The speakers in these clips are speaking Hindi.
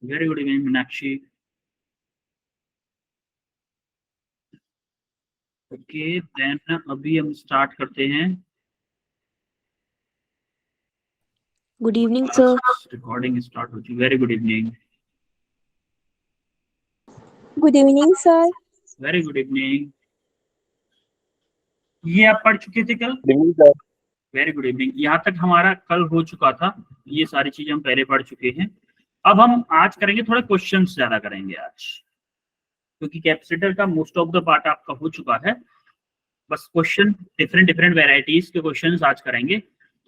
Very good evening Meenakshi. Okay then अभी हम स्टार्ट करते हैं। Good evening sir. Recording start हो चुकी। Very good evening. Good evening sir. Very good evening. ये आप पढ़ चुके थे कल? Very good evening. यहाँ तक हमारा कल हो चुका था, ये सारी चीजें हम पहले पढ़ चुके हैं। अब हम आज करेंगे, थोड़े क्वेश्चंस ज्यादा करेंगे आज, क्योंकि कैपेसिटर का मोस्ट ऑफ द पार्ट आपका हो चुका है। बस क्वेश्चन डिफरेंट डिफरेंट वेराइटीज के क्वेश्चंस आज करेंगे।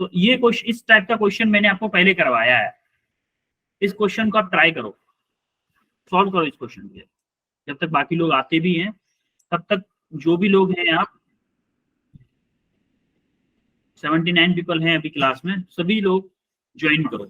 तो ये क्वेश्चन, इस टाइप का क्वेश्चन मैंने आपको पहले करवाया है। इस क्वेश्चन को आप ट्राई करो, सॉल्व करो इस क्वेश्चन को। जब तक बाकी लोग आते भी हैं तब तक जो भी लोग हैं, आप 79 पीपल हैं अभी क्लास में, सभी लोग ज्वाइन करो।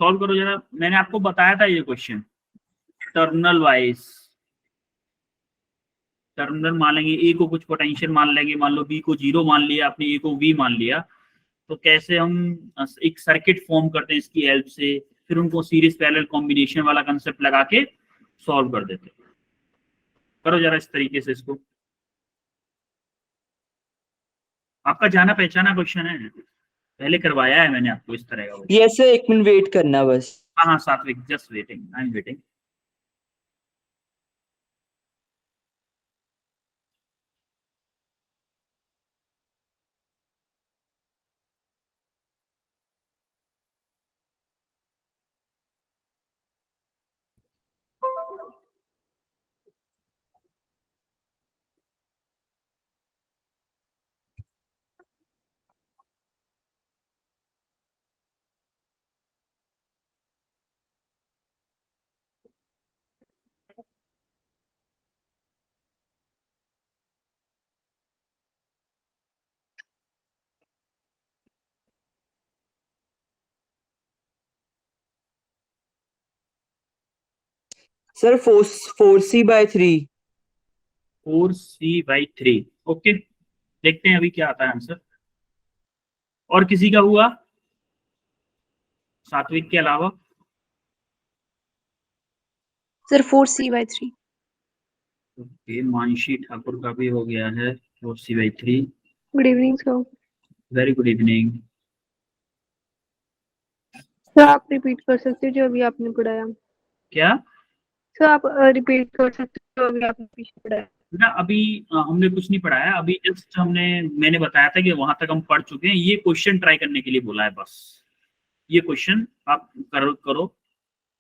सॉल्व करो जरा। मैंने आपको बताया था ये क्वेश्चन टर्मिनल वाइज। टर्मिनल मान लेंगे, ए को कुछ पोटेंशियल मान लेंगे, मान लो बी को 0 मान लिया आपने, ए को वी मान लिया, तो कैसे हम एक सर्किट फॉर्म करते हैं इसकी हेल्प से, फिर उनको सीरीज पैरेलल कॉम्बिनेशन वाला कंसेप्ट लगा के सॉल्व कर देते हैं। करो जरा इस तरीके से इसको। आपका जाना पहचाना क्वेश्चन है, पहले करवाया है मैंने आपको इस तरह का। यस सर, 1 मिनट वेट करना बस। हाँ सात्विक, just waiting, I am waiting. Sir 4C/3। 4C/3। Okay, देखते हैं अभी क्या आता है आंसर। और किसी का हुआ सात्विक के अलावा? Sir 4C/3। Okay, Mansi Thakur का भी हो गया है 4C/3। Good evening sir. Very good evening. Sir आप रिपीट कर सकते हो जो अभी आपने पढ़ाया? क्या? सर आप रिपीट कर सकते हो अभी आपने पीछे पढ़ाया? ना अभी हमने कुछ नहीं पढ़ाया, अभी जस्ट मैंने बताया था कि वहां तक हम पढ़ चुके हैं। ये क्वेश्चन ट्राई करने के लिए बोला है बस। ये क्वेश्चन आप करो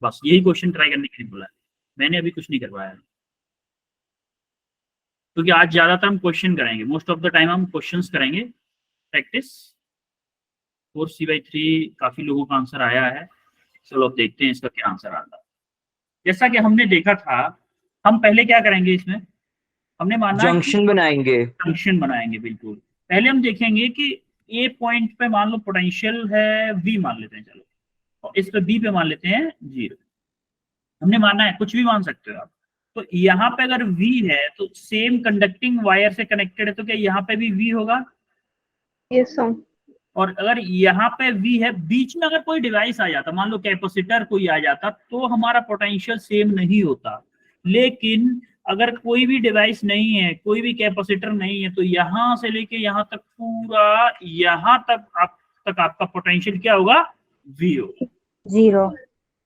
बस, यही क्वेश्चन ट्राई करने के लिए बोला है। मैंने अभी कुछ नहीं करवाया, क्योंकि आज ज्यादातर हम क्वेश्चन करेंगे, मोस्ट ऑफ द टाइम हम क्वेश्चंस करेंगे प्रैक्टिस। 4C/3 काफी लोगों का आंसर आया है। चलो अब देखते हैं इसका क्या आंसर आता है। जैसा कि हमने देखा था, हम पहले क्या करेंगे इसमें, हमने माना जंक्शन बनाएंगे। जंक्शन बनाएंगे। बिल्कुल, पहले हम देखेंगे कि ए पॉइंट पे मान लो पोटेंशियल है वी मान लेते हैं, चलो, और इस पे बी पे मान लेते हैं 0। हमने माना है, कुछ भी मान सकते हो आप। तो यहाँ पे अगर V है तो सेम कंडक्टिंग वायर से कनेक्टेड है, तो क्या यहाँ पे भी V होगा? Yes sir. और अगर यहाँ पे V है, बीच में अगर कोई डिवाइस आ जाता, मान लो कैपेसिटर कोई आ जाता, तो हमारा पोटेंशियल सेम नहीं होता। लेकिन अगर कोई भी डिवाइस नहीं है, कोई भी कैपेसिटर नहीं है, तो यहाँ से लेके यहाँ तक, पूरा यहाँ तक आपका पोटेंशियल क्या होगा? V होगा। 0।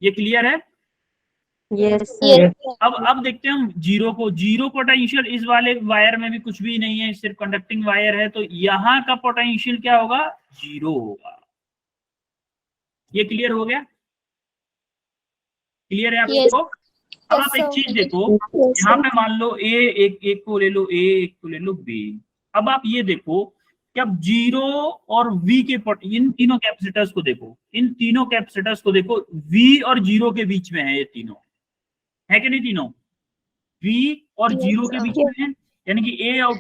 ये क्लियर है? Yes sir. अब देखते हैं हम जीरो को। जीरो पोटेंशियल इस वाले वायर में भी कुछ भी नहीं है, सिर्फ कंडक्टिंग वायर है, तो यहाँ का पोटेंशियल क्या होगा? 0 होगा। ये क्लियर हो गया? क्लियर है आपको? अब आप एक चीज देखो, यहाँ पे मान लो एक को ले लो, एक को ले लो बी। अब आप ये देखो कि अब 0 और V के इन तीनों कैपेसिटर्स को देखो, इन तीनों कैपेसिटर्स को देखो, V और 0 के बीच में है ये तीनों, है कि नहीं? तीनों V और 0 के बीच में है, यानी कि A और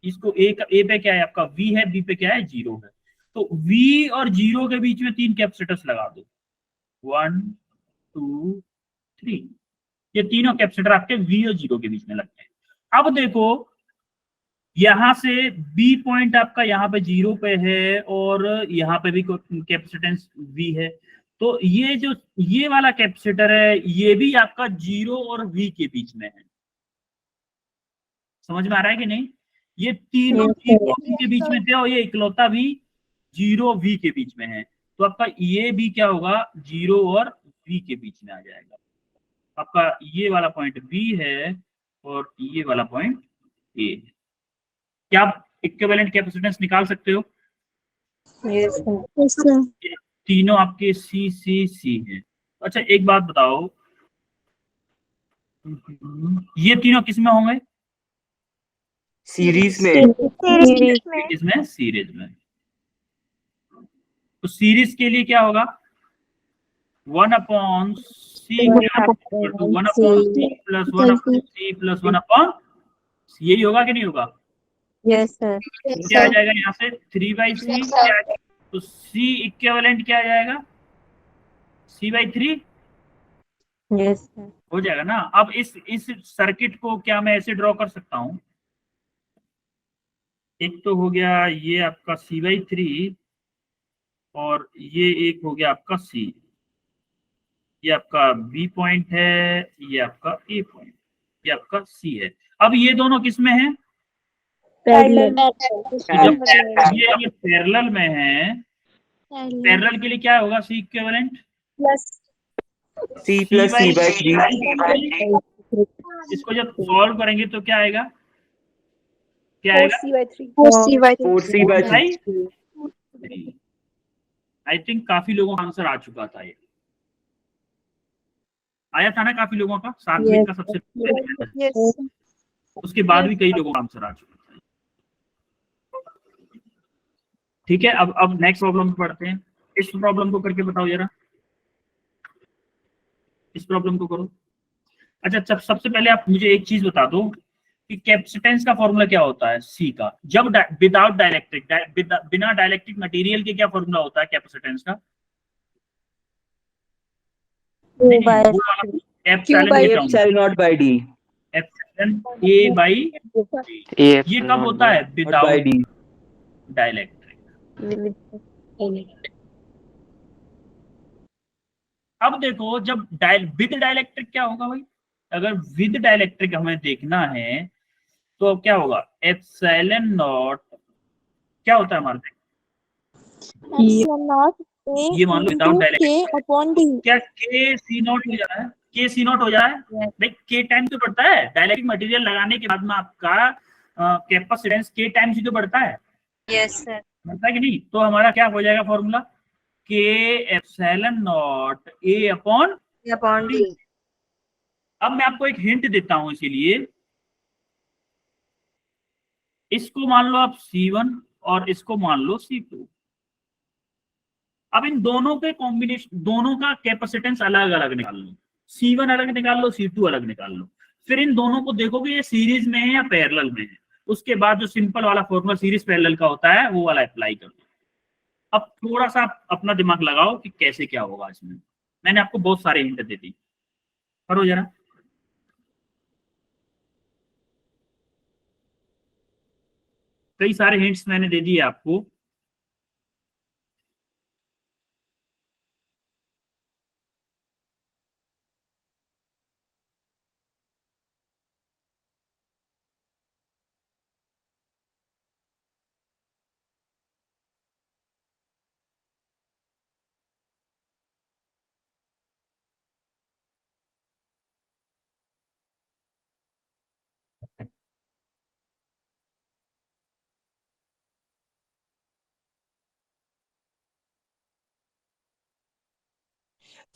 इसको ए पे क्या है आपका V है, B पे क्या है 0 है, तो V और 0 के बीच में 3 कैपेसिटर्स लगा दो, 1 2 3, ये तीनों कैपेसिटर आपके V और 0 के बीच में लगते हैं। अब देखो यहां से B पॉइंट आपका यहाँ पे 0 पे है और यहाँ पे भी कैपेसिटेंस V है, तो ये वाला कैपेसिटर है ये भी आपका 0 और V के बीच में है। समझ में आ रहा है कि नहीं? ये तीनों 0 V के बीच में थे और ये इकलौता भी 0 V के बीच में है, तो आपका ये भी क्या होगा 0 और V के बीच में आ जाएगा। आपका ये वाला पॉइंट B है और ये वाला पॉइंट A है। क्या आप इक्विवेलेंट कैपेसिटेंस निकाल सकते हो? Yes, sir. ये तीनों आपके C है। अच्छा एक बात बताओ, ये तीनों किस में होंगे? सीरीज में। इसमें सीरीज में। तो सीरीज के लिए क्या होगा 1/C = 1/C + 1/C + 1/C, यही होगा कि नहीं होगा? Yes, sir. क्या आ जाएगा यहाँ से 3/C, तो C इक्विवेलेंट क्या आ जाएगा C/3 Yes, sir. हो जाएगा ना। अब इस सर्किट को क्या मैं ऐसे ड्रॉ कर सकता हूं, एक तो हो गया ये आपका C/3 और ये एक हो गया आपका C, ये आपका B पॉइंट है, ये आपका A पॉइंट, ये आपका C है। अब ये दोनों किस में है? Parallel. जब ये पैरेलल में है, पैरेलल के लिए क्या होगा C इक्विवेलेंट C + C/3। इसको जब सॉल्व करेंगे तो क्या आएगा, क्या आएगा 4C/3। आई थिंक काफी लोगों का आंसर आ चुका था, ये आया था ना काफी लोगों का, 7 मिनट का सबसे पहले, उसके बाद भी कई लोगों का आंसर आ चुका था। ठीक है, अब नेक्स्ट प्रॉब्लम पढ़ते हैं। इस प्रॉब्लम को करके बताओ जरा, इस प्रॉब्लम को करो। अच्छा सबसे पहले आप मुझे एक चीज बता दो कि कैपेसिटेंस का फॉर्मूला क्या होता है C का, जब विदाउट डाइलेक्ट्रिक, बिना डाइलेक्ट्रिक मटेरियल के क्या फॉर्मूला होता है कैपेसिटेंस का? Q/D। Epsilon A/D। ये कब होता है? Without dielectric. अब देखो जब विद डाइलेक्ट्रिक क्या होगा भाई, अगर विद डाइलेक्ट्रिक हमें देखना है तो क्या होगा एप्सिलॉन नॉट क्या होता है हमारे, ये मान लो विदाउट डाइलेक्ट्रिक क्या K/C0 हो जा रहा है, K/C0 हो जा रहा है भाई, K टाइम तो बढ़ता है डाइलेक्ट्रिक मटेरियल लगाने के बाद में आपका कैपेसिटेंस K टाइम ही तो बढ़ता है। Yes, sir. बढ़ता है कि नहीं? तो हमारा क्या हो जाएगा फॉर्मूला K/(A/D)। अब मैं आपको एक हिंट देता हूं, इसीलिए इसको मान लो आप C1 और इसको मान लो C2। अब इन दोनों के कॉम्बिनेशन, दोनों का कैपेसिटेंस अलग अलग निकाल लो, C1 अलग निकाल लो, C2 अलग निकाल लो, फिर इन दोनों को देखोगे ये सीरीज में है या पैरेलल में है, उसके बाद जो सिंपल वाला फॉर्मूला सीरीज पैरेलल का होता है वो वाला अप्लाई कर दो। अब थोड़ा सा अपना दिमाग लगाओ कि कैसे क्या होगा इसमें, मैंने आपको बहुत सारे हिंट दे दी, करो जरा। कई सारे हिंट्स मैंने दे दिए आपको।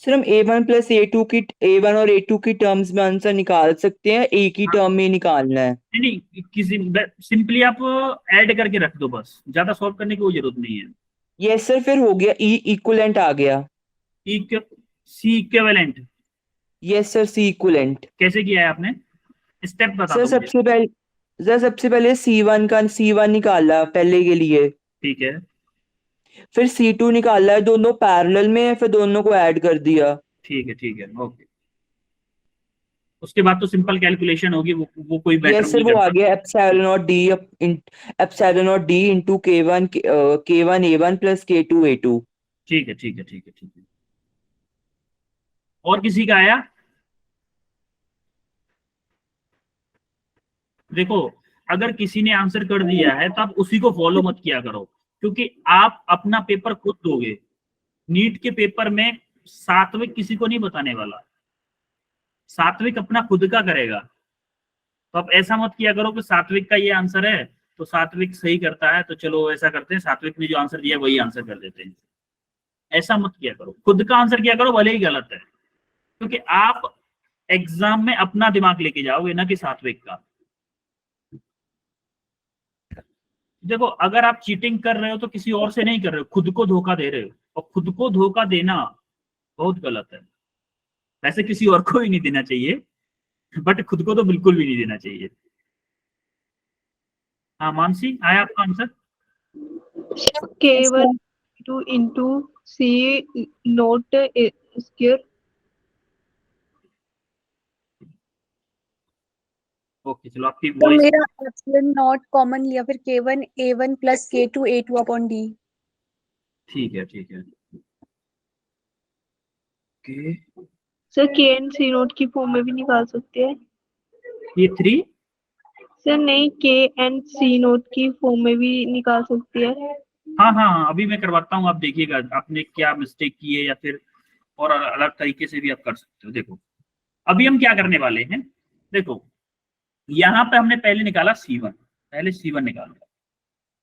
सर हम A1 और A2 की टर्म्स में आंसर निकाल सकते हैं, एक ही टर्म में निकालना है? नहीं किसी सिंपली आप ऐड करके रख दो, बस ज्यादा सॉल्व करने की कोई जरूरत नहीं है। यस सर, फिर हो गया, E इक्विवेलेंट आ गया। C equivalent, yes sir, C equivalent. कैसे किया है आपने, स्टेप बता सर दो मुझे। सर सबसे पहले C1 निकाला पहले के लिए, ठीक है फिर C2 निकाला है, दोनों पैरेलल में है, फिर दोनों को ऐड कर दिया। ठीक है ओके। उसके बाद तो सिंपल कैलकुलेशन होगी, वो कोई मैटर यस सर, नहीं वो आ करता। गया epsilon not D into K1 A1 plus K2 A2। ठीक है। और किसी का आया? देखो, अगर किसी ने आंसर कर दिया है तो आप उसी को फॉलो मत किया करो, क्योंकि आप अपना पेपर खुद दोगे। नीट के पेपर में सात्विक किसी को नहीं बताने वाला, सात्विक अपना खुद का करेगा। तो आप ऐसा मत किया करो कि सात्विक का ये आंसर है तो सात्विक सही करता है तो चलो ऐसा करते हैं, सात्विक ने जो आंसर दिया वही आंसर कर देते हैं। ऐसा मत किया करो, खुद का आंसर किया करो भले ही गलत है, क्योंकि आप एग्जाम में अपना दिमाग लेके जाओगे ना कि सात्विक का। देखो, अगर आप चीटिंग कर रहे हो तो किसी और से नहीं कर रहे हो, खुद को धोखा दे रहे हो, और खुद को धोखा देना बहुत गलत है। वैसे किसी और को भी नहीं देना चाहिए, बट खुद को तो बिल्कुल भी नहीं देना चाहिए। हाँ मानसी, आया आपका answer? K1 2 into C naught square। Okay चलो, आपकी तो वॉइस। मेरा एप्सिलॉन नॉट कॉमन लिया, फिर K1 A1 plus K2 A2 upon D। ठीक है okay. Sir K and C note की फॉर्म में भी निकाल सकते हैं। ये 3। सर नहीं, K and C नोट की फॉर्म में भी निकाल सकते हैं। हाँ, अभी मैं करवाता हूँ, आप देखिएगा आपने क्या मिस्टेक की है, या फिर और अलग तरीके से भी आप कर सकते हो। देखो, अभी हम क्या करने वाले हैं, देखो यहाँ पे हमने पहले निकाला C1, पहले C1 निकालो।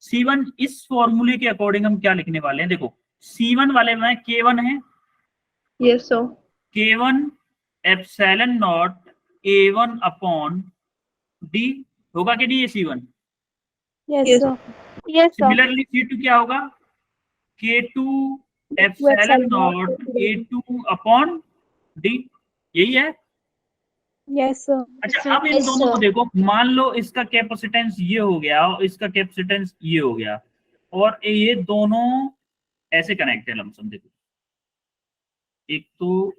C1 इस फॉर्मूले के अकॉर्डिंग हम क्या लिखने वाले हैं, देखो C1 वाले में K1 है, yes sir. K1 epsilon not A1 upon D होगा कि नहीं ये C1। Yes sir. Yes sir. Similarly C2 क्या होगा, K2 epsilon not A2 upon D, यही है। Yes sir. अच्छा, अब इन दोनों को देखो, मान लो इसका कैपेसिटेंस ये हो गया और इसका कैपेसिटेंस ये हो गया, और ये दोनों ऐसे कनेक्ट है लमसम। देखो, एक तो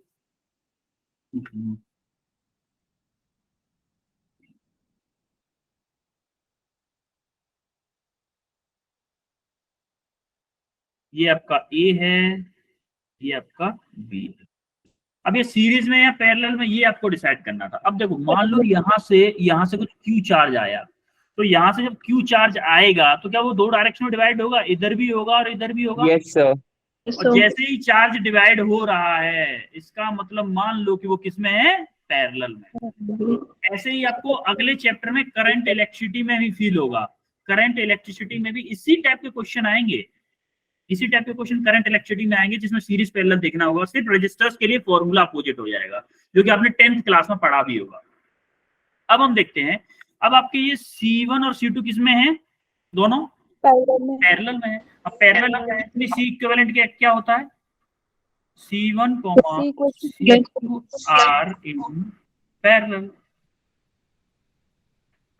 ये आपका ए है, ये आपका बी है। अब ये सीरीज में या पैरेलल में, ये आपको डिसाइड करना था। अब देखो, मान लो यहाँ से कुछ क्यू चार्ज आया, तो यहाँ से जब क्यू चार्ज आएगा तो क्या वो दो डायरेक्शन में डिवाइड होगा, इधर भी होगा और इधर भी होगा। Yes sir. और जैसे ही चार्ज डिवाइड हो रहा है, इसका मतलब मान लो कि वो किसमें है, पैरेलल में। ऐसे ही आपको अगले चैप्टर में करंट इलेक्ट्रिसिटी में भी फील होगा। करंट इलेक्ट्रिसिटी में भी इसी टाइप के क्वेश्चन आएंगे, इसी टाइप के क्वेश्चन करंट इलेक्ट्रिसिटी में आएंगे, जिसमें सीरीज पैरेलल देखना होगा। सिर्फ रेजिस्टर्स के लिए फॉर्मूला अपोजिट हो जाएगा, जो कि आपने 10th क्लास में पढ़ा भी होगा। अब हम देखते हैं, अब आपके ये C1 और C2 किसमें है, दोनों पैरेलल में है। अब पैरेलल में C इक्विवेलेंट क्या होता है, C1, C2 are in parallel.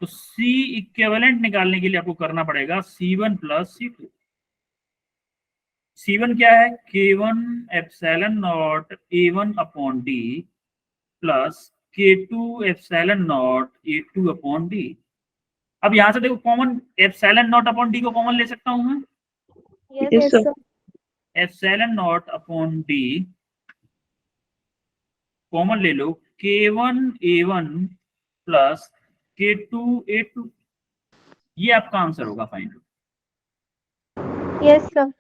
तो C इक्विवेलेंट निकालने के लिए आपको करना पड़ेगा C1 प्लस C2। C1 क्या है, K1 epsilon not A1 upon D plus K2 epsilon not A2 upon D। अब यहां से देखो, common epsilon not upon D को कॉमन ले सकता हूं मैं। Yes sir. Epsilon not upon D common ले लो, K1 A1 plus K2 A2, ये आपका आंसर होगा फाइनल। Yes sir.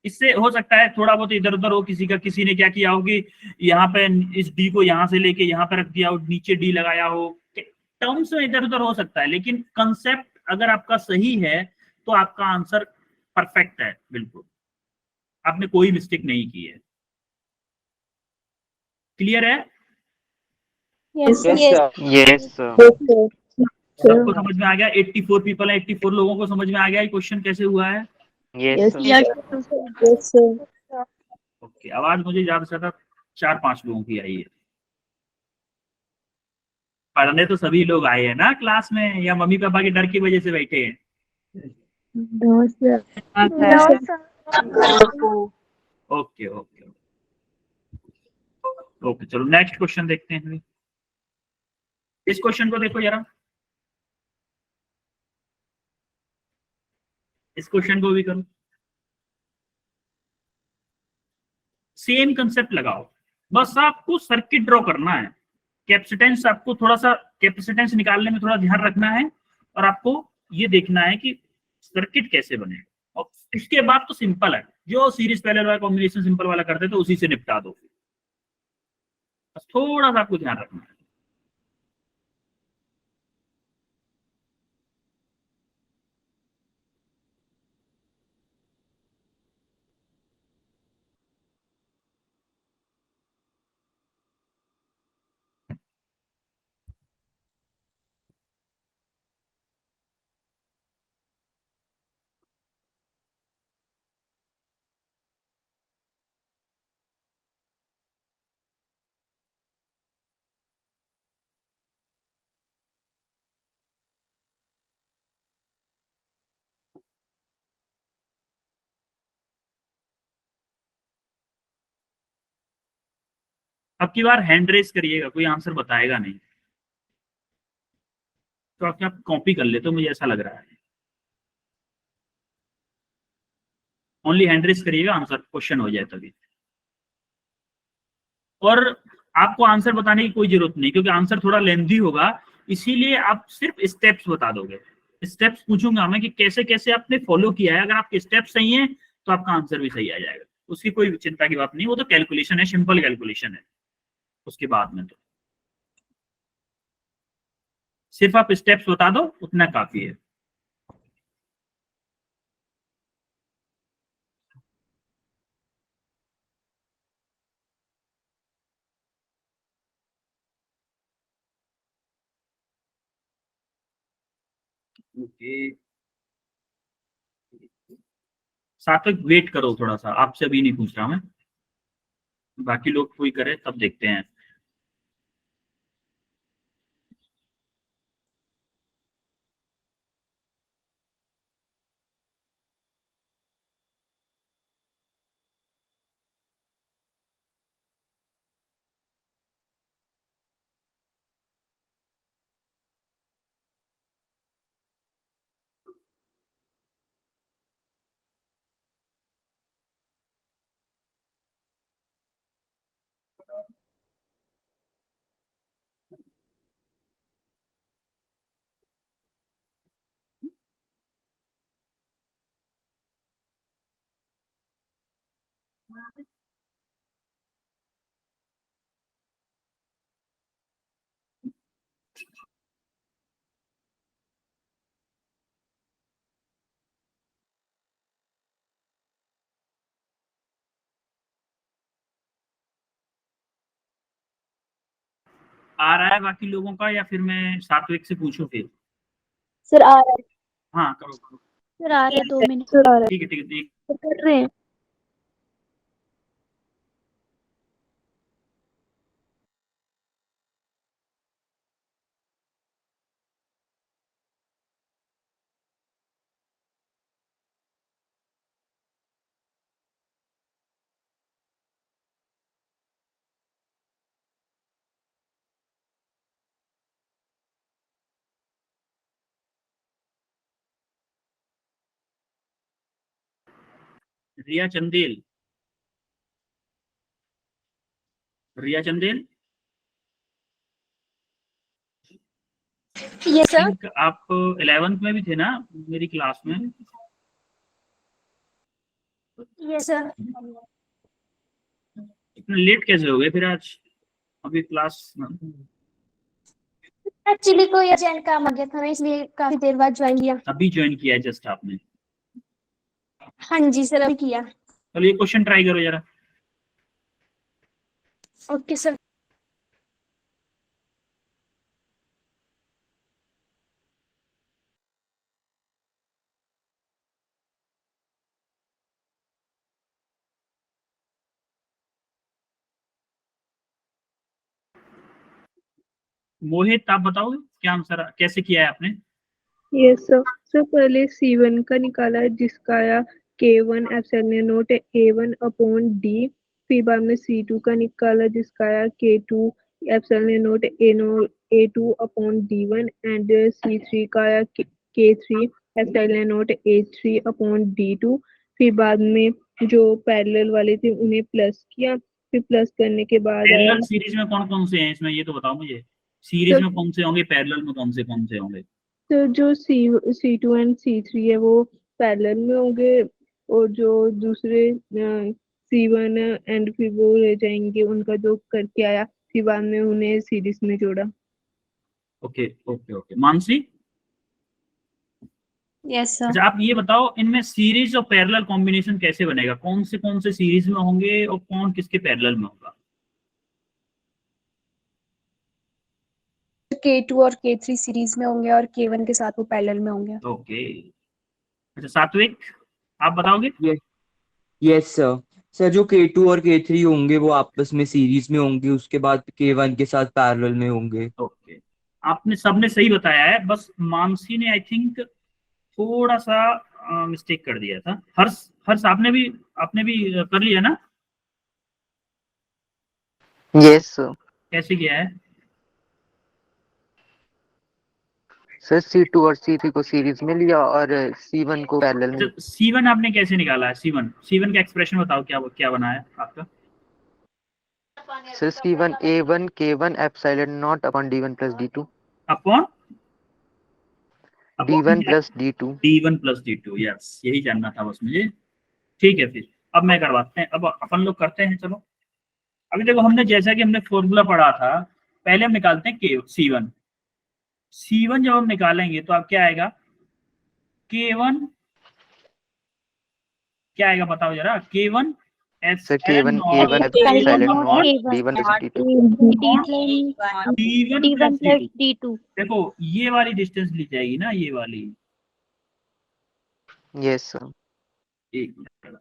इससे हो सकता है थोड़ा बहुत इधर उधर हो, किसी ने क्या किया हो कि यहाँ पे इस डी को यहाँ से लेके यहाँ पे रख दिया हो, नीचे डी लगाया हो, टर्म्स में इधर उधर हो सकता है, लेकिन कंसेप्ट अगर आपका सही है तो आपका आंसर परफेक्ट है, बिल्कुल आपने कोई मिस्टेक नहीं की है। क्लियर है? Yes yes sir. सबको समझ में आ गया? 84 पीपल है, 84 लोगों को समझ में आ गया ये क्वेश्चन कैसे हुआ है? यस ओके, आवाज मुझे ज्यादा से ज्यादा 4-5 लोगों की आई है। पढ़ने तो सभी लोग आए हैं ना क्लास में, या मम्मी पापा के डर की वजह से बैठे हैं? ओके ओके ओके, चलो नेक्स्ट क्वेश्चन देखते हैं। इस क्वेश्चन को देखो जरा, इस क्वेश्चन को भी करो, सेम कंसेप्ट लगाओ, बस आपको सर्किट ड्रॉ करना है। कैपेसिटेंस आपको थोड़ा सा, कैपेसिटेंस निकालने में थोड़ा ध्यान रखना है, और आपको ये देखना है कि सर्किट कैसे बने, और इसके बाद तो सिंपल है, जो सीरीज पैरेलल वाला कॉम्बिनेशन सिंपल वाला करते थे उसी से निपटा दो, बस थोड़ा सा आपको ध्यान रखना है। अब की बार हैंड रेस करिएगा, कोई आंसर बताएगा नहीं, तो आप कॉपी कर ले, तो मुझे ऐसा लग रहा है। ओनली हैंड रेस करिएगा, आंसर क्वेश्चन हो जाए तभी। और आपको आंसर बताने की कोई जरूरत नहीं, क्योंकि आंसर थोड़ा लेंथी होगा, इसीलिए आप सिर्फ स्टेप्स बता दोगे। स्टेप्स पूछूंगा मैं कि कैसे कैसे आपने फॉलो किया है, अगर आपके स्टेप्स सही हैं तो आपका आंसर भी सही आ जाएगा, उसकी कोई चिंता की बात नहीं, वो तो कैलकुलेशन है, सिंपल कैलकुलेशन है। उसके बाद में तो सिर्फ आप स्टेप्स बता दो, उतना काफी है। ओके, सात्विक वेट करो थोड़ा सा, आपसे अभी नहीं पूछ रहा मैं, बाकी लोग कोई करे तब देखते हैं। आ रहा है बाकी लोगों का, या फिर मैं सात्विक से पूछूं फिर? सर आ रहा है। हाँ करो करो। सर आ रहा है, 2 मिनट सर आ रहा ठीक है ठीक है, देख। है, कर रहे हैं। रिया चंदेल, रिया चंदेल, ये सर। थिंक आप 11th में भी थे ना मेरी क्लास में? ये सर। इतना लेट कैसे हो गए फिर आज, अभी क्लास? एक्चुअली कोई अर्जेंट काम आ गया था ना, इसलिए काफी देर बाद ज्वाइन किया। अभी ज्वाइन किया है जस्ट आपने? हाँ जी सर, अभी किया। चलो ये क्वेश्चन ट्राई करो जरा। Okay sir. मोहित आप बताओगे क्या आंसर कैसे किया है आपने? यस सर पहले C1 का निकाला है जिसका आया K1 epsilon not A1 upon D, फिर बाद में C2 का निकाला जिसका आया K2 epsilon not A2 upon D1 and C3 का आया K3 epsilon not A3 upon D2, फिर बाद में जो पैरेलल वाले थे उन्हें प्लस किया, फिर प्लस करने के बाद आया पैरेलल सीरीज में कौन कौन से हैं इसमें, ये तो बताओ मुझे। सीरीज सर में कौन से होंगे, पैरेलल में कौन से होंगे? तो जो C2 एंड C3 है वो पैरेलल में होंगे, और जो दूसरे C1 एंड फिर वो रह जाएंगे, उनका जो करके आया फिर बाद में उन्हें सीरीज में जोड़ा। Okay okay okay. Mansi, yes sir. अच्छा आप ये बताओ इनमें सीरीज और पैरेलल कॉम्बिनेशन कैसे बनेगा, कौन से सीरीज में होंगे और कौन किसके पैरेलल में होगा? K2 और K3 सीरीज में होंगे और K1 के साथ वो पैरेलल में होंगे। ओके। अच्छा सात्विक आप बताओगे? Yes sir. सर जो K2 और K3 होंगे वो आपस में सीरीज में होंगे, उसके बाद K1 के साथ पैरेलल में होंगे। ओके, आपने सबने सही बताया है, बस मानसी ने आई थिंक थोड़ा सा मिस्टेक कर दिया था। हर्ष आपने भी कर लिया ना? Yes sir. कैसे किया है? सर C2 और C3 को सीरीज में लिया और C1 को पैरेलल में। C1 आपने कैसे निकाला है? C1 का एक्सप्रेशन बताओ क्या बना है आपका? Sir C1 A1 K1 epsilon not upon D1 plus D2 upon D1 plus D2। D1 plus D2, yes यही जानना था बस मुझे। ठीक है, फिर अब मैं करवाते हैं, अब अपन लोग करते हैं। चलो अभी देखो, हमने जैसा कि हमने फॉर्मूला पढ़ा था, पहले हम निकालते हैं C1 जब हम निकालेंगे तो अब क्या आएगा? K1 क्या आएगा बताओ जरा? K1 sir K1 A1 epsilon not D1 plus D2 D1 plus D2। देखो ये वाली डिस्टेंस ली जाएगी ना, ये वाली। Yes sir. एक मिनट,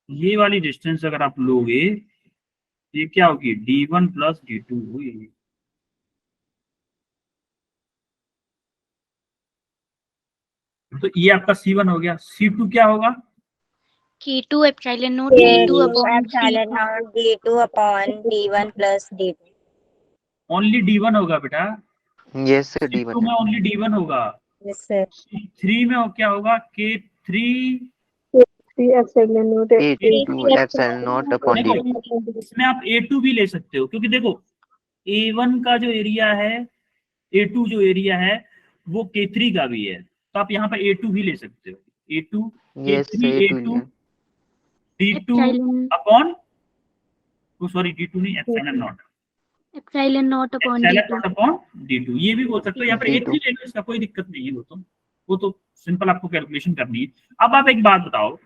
ये वाली डिस्टेंस अगर आप लोगे ये क्या होगी? D1 प्लस D2 हुई। तो ये आपका C1 हो गया। C2 क्या होगा? K2 epsilon naught D2 upon D2 upon D1 plus D2. Only D1 होगा बेटा। यस सर C2 D1 में है। ओनली D1 होगा। Yes, sir. C3 में क्या होगा? K3 epsilon not A2 epsilon not upon देखो D2। इसमें आप A2 भी ले सकते हो, क्योंकि देखो A1 का जो एरिया है, A2 जो एरिया है वो K3 का भी है, तो आप यहाँ पे A2 भी ले सकते हो। A2 yes K3 sir A2 A2 D2 epsilon upon, sorry D2 नहीं, epsilon not upon D2 upon D2, ये भी बोल सकते हो। यहाँ पर D2। A3 ले लो, इसका कोई दिक्कत नहीं है। वो तो सिंपल आपको कैलकुलेशन करनी है। अब आप एक बात बताओ,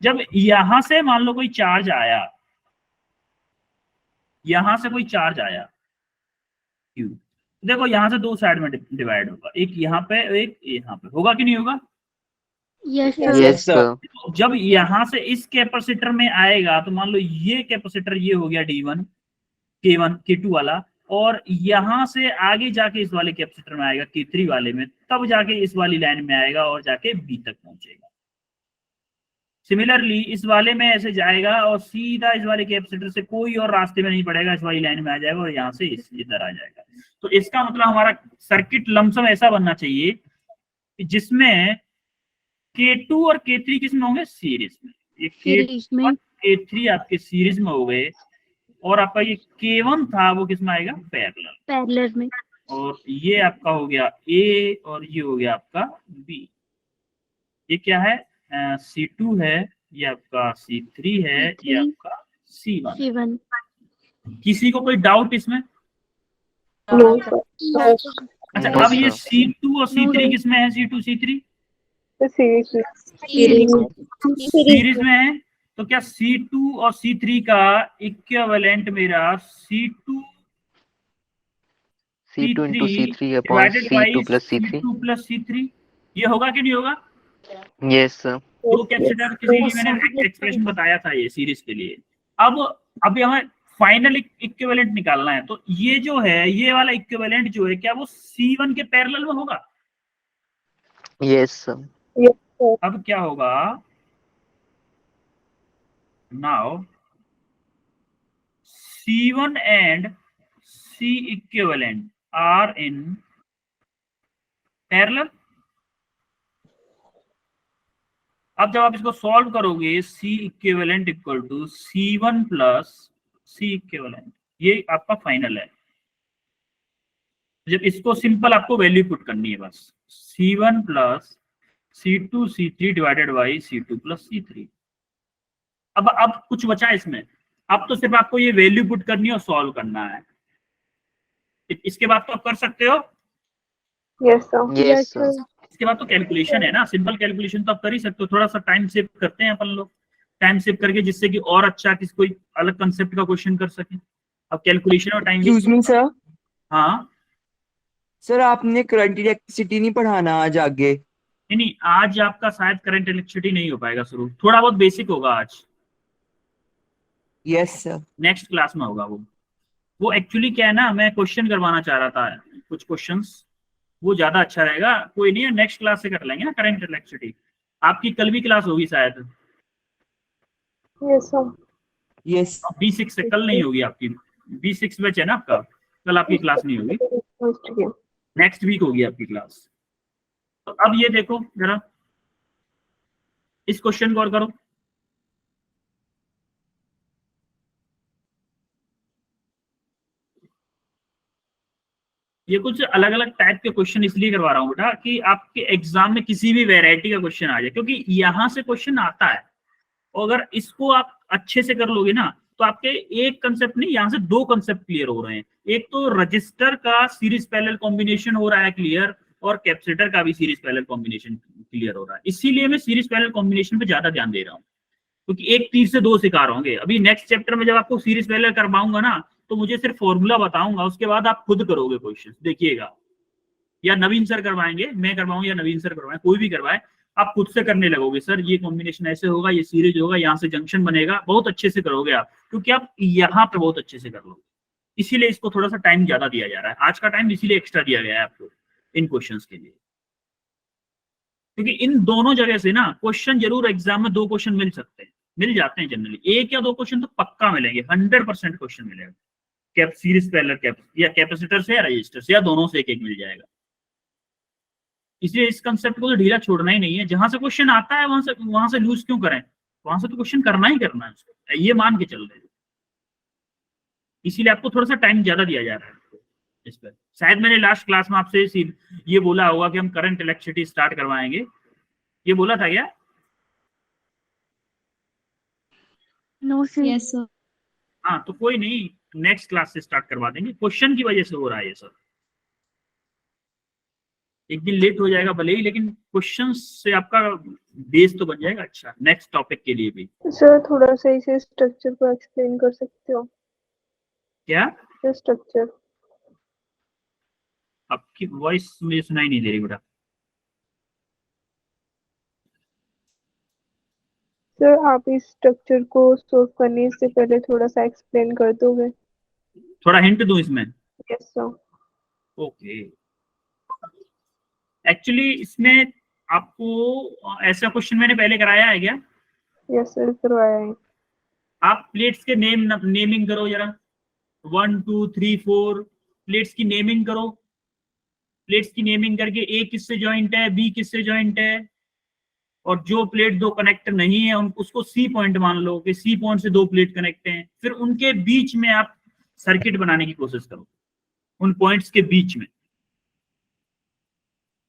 जब यहां से मान लो कोई चार्ज आया, यहां से कोई चार्ज आया Q, देखो यहां से दो साइड में डिवाइड होगा, एक यहाँ पे एक यहाँ पे, होगा कि नहीं होगा? yes sir yes sir. जब यहां से इस कैपेसिटर में आएगा तो मान लो ये कैपेसिटर ये हो गया D1 K1 K2 वाला, और यहां से आगे जाके इस वाले कैपेसिटर में आएगा K3 वाले में, तब जाके इस वाली लाइन में आएगा और जाके B तक पहुंचेगा। सिमिलरली इस वाले में ऐसे जाएगा और सीधा इस वाले कैपेसिटर से कोई और रास्ते में नहीं पड़ेगा, इस वाली लाइन में आ जाएगा और यहाँ से इधर आ जाएगा। तो इसका मतलब हमारा सर्किट लमसम ऐसा बनना चाहिए जिसमें K2 और K3 किसमें होंगे? सीरीज में। ये सीरीज में K2 और K3 आपके सीरीज में हो गए, और आपका ये K1 था वो किसमें आएगा? पैरेलल में। और ये आपका हो गया A और ये हो गया आपका B। ये क्या है? C2 है, ये आपका C3 है, ये आपका C1। किसी को कोई डाउट इसमें? अच्छा No, अब ये sir. C2 और C3 किसमें है? C2 C3 सीरीज में है। तो क्या C2 और C3 का इक्विवेलेंट मेरा C2 C2 into C3 upon divided by C2 plus C3 C2 plus C3 ये होगा कि नहीं होगा? Yes, sir. दो कैपेसिटर के लिए मैंने एक्सप्रेशन बताया था ये सीरीज के लिए। अब अभी हमें फाइनल इक्विवेलेंट निकालना है, तो ये जो है ये वाला इक्विवेलेंट जो है क्या वो C1 के पैरेलल में होगा? Yes, sir. अब क्या होगा, now C1 and C equivalent are in parallel. अब जब आप इसको सॉल्व करोगे C equivalent equal to C1 plus C equivalent, ये आपका फाइनल है। जब इसको सिंपल आपको वैल्यू पुट करनी है बस, C1 plus C2 C3 divided by C2 plus C3। अब कुछ बचा है इसमें, अब तो सिर्फ आपको ये वैल्यू पुट करनी है और सॉल्व करना है। इसके बाद तो आप कर सकते हो। Yes sir. Yes, sir. इसके बाद तो कैलकुलेशन है ना, सिंपल कैलकुलेशन तो आप कर ही सकते हो। थोड़ा सा टाइम सेव करते हैं अपन लोग, टाइम सेव करके, जिससे कि और अच्छा किसी कोई अलग कंसेप्ट का क्वेश्चन कर सके। अब कैलकुलेशन और टाइम। Excuse me sir. हाँ सर आपने करंट इलेक्ट्रिसिटी नहीं पढ़ाना आज आगे? नहीं, आज आपका शायद करंट इलेक्ट्रिसिटी नहीं हो पाएगा शुरू, थोड़ा बहुत बेसिक होगा आज। Yes sir. नेक्स्ट क्लास में होगा वो एक्चुअली क्या है ना, मैं क्वेश्चन करवाना चाह रहा था कुछ क्वेश्चंस, वो ज्यादा अच्छा रहेगा। कोई नहीं है, नेक्स्ट क्लास से कर लेंगे ना करंट इलेक्ट्रिसिटी। आपकी कल भी क्लास होगी शायद? Yes sir. यस। B6 से कल नहीं होगी आपकी, B6 बैच है ना आपका, कल आपकी क्लास नहीं होगी, नेक्स्ट वीक होगी आपकी क्लास। तो अब ये देखो जरा, इस क्वेश्चन को और करो। ये कुछ अलग अलग टाइप के क्वेश्चन इसलिए करवा रहा हूँ बेटा कि आपके एग्जाम में किसी भी वैरायटी का क्वेश्चन आ जाए, क्योंकि यहाँ से क्वेश्चन आता है और अगर इसको आप अच्छे से कर लोगे ना तो आपके एक कंसेप्ट नहीं, यहाँ से दो कंसेप्ट क्लियर हो रहे हैं। एक तो रजिस्टर का सीरीज पैरेलल कॉम्बिनेशन हो रहा है क्लियर, और कैपेसिटर का भी सीरीज पैरेलल कॉम्बिनेशन क्लियर हो रहा है। इसीलिए मैं सीरीज पैरेलल कॉम्बिनेशन पे ज्यादा ध्यान दे रहा हूँ, क्योंकि एक तीर से दो शिकार होंगे। अभी नेक्स्ट चैप्टर में जब आपको सीरीज पैरेलल करवाऊंगा ना, तो मुझे सिर्फ फॉर्मूला बताऊंगा, उसके बाद आप खुद करोगे क्वेश्चन, देखिएगा। या नवीन सर करवाएंगे, मैं करवाऊं या नवीन सर करवाएं, कोई भी करवाए, आप खुद से करने लगोगे। सर ये कॉम्बिनेशन ऐसे होगा, ये सीरीज होगा, यहाँ से जंक्शन बनेगा, बहुत अच्छे से करोगे आप, क्योंकि आप यहाँ पे बहुत अच्छे से कर लोगे। इसीलिए इसको थोड़ा सा टाइम ज्यादा दिया जा रहा है, आज का टाइम इसीलिए एक्स्ट्रा दिया गया है आपको इन क्वेश्चंस के लिए, क्योंकि इन दोनों जगह से ना क्वेश्चन जरूर एग्जाम में दो क्वेश्चन मिल सकते हैं, मिल जाते हैं जनरली। एक या दो क्वेश्चन तो पक्का मिलेंगे, 100% क्वेश्चन मिलेगा। कैप सीरीज पैरेलल कैप या कैपेसिटर से या रजिस्टर से या दोनों से एक एक मिल जाएगा। इसलिए इस कंसेप्ट को तो ढीला छोड़ना ही नहीं है। जहां से क्वेश्चन आता है वहां से लूज क्यों करें, वहां से तो क्वेश्चन करना ही करना है उसको, ये मान के चल रहे हैं। इसीलिए आपको थोड़ा सा टाइम ज्यादा दिया जा रहा है इस पर। शायद मैंने लास्ट क्लास में आपसे ये बोला होगा कि हम करंट इलेक्ट्रिसिटी स्टार्ट करवाएंगे, ये बोला था क्या? No sir. Yes sir. हाँ तो कोई नहीं, नेक्स्ट क्लास से स्टार्ट करवा देंगे। क्वेश्चन की वजह से हो रहा है ये सर, एक दिन लेट हो जाएगा भले ही, लेकिन क्वेश्चन से आपका बेस तो बन जाएगा अच्छा नेक्स्ट टॉपिक के लिए भी। सर थोड़ा सा इसे स्ट्रक्चर को एक्सप्लेन कर सकते हो क्या स्ट्रक्चर? आपकी वॉइस मुझे सुनाई नहीं दे रही बेटा। सर आप इस स्ट्रक्चर को सॉल्व करने से पहले थोड़ा सा एक्सप्लेन कर दोगे? थोड़ा हिंट दूं इसमें? Yes sir. ओके, एक्चुअली इसमें आपको ऐसा क्वेश्चन मैंने पहले कराया है क्या? यस सर करवाया है। आप प्लेट्स के नेमिंग करो जरा, 1 2 3 4 प्लेट्स की नेमिंग करो। प्लेट्स की नेमिंग करके ए किससे ज्वाइंट है, बी किससे ज्वाइंट है, और जो प्लेट दो कनेक्ट नहीं है उसको सी पॉइंट मान लो कि सी पॉइंट से दो प्लेट कनेक्ट हैं। फिर उनके बीच में आप सर्किट बनाने की कोशिश करो, उन पॉइंट्स के बीच में,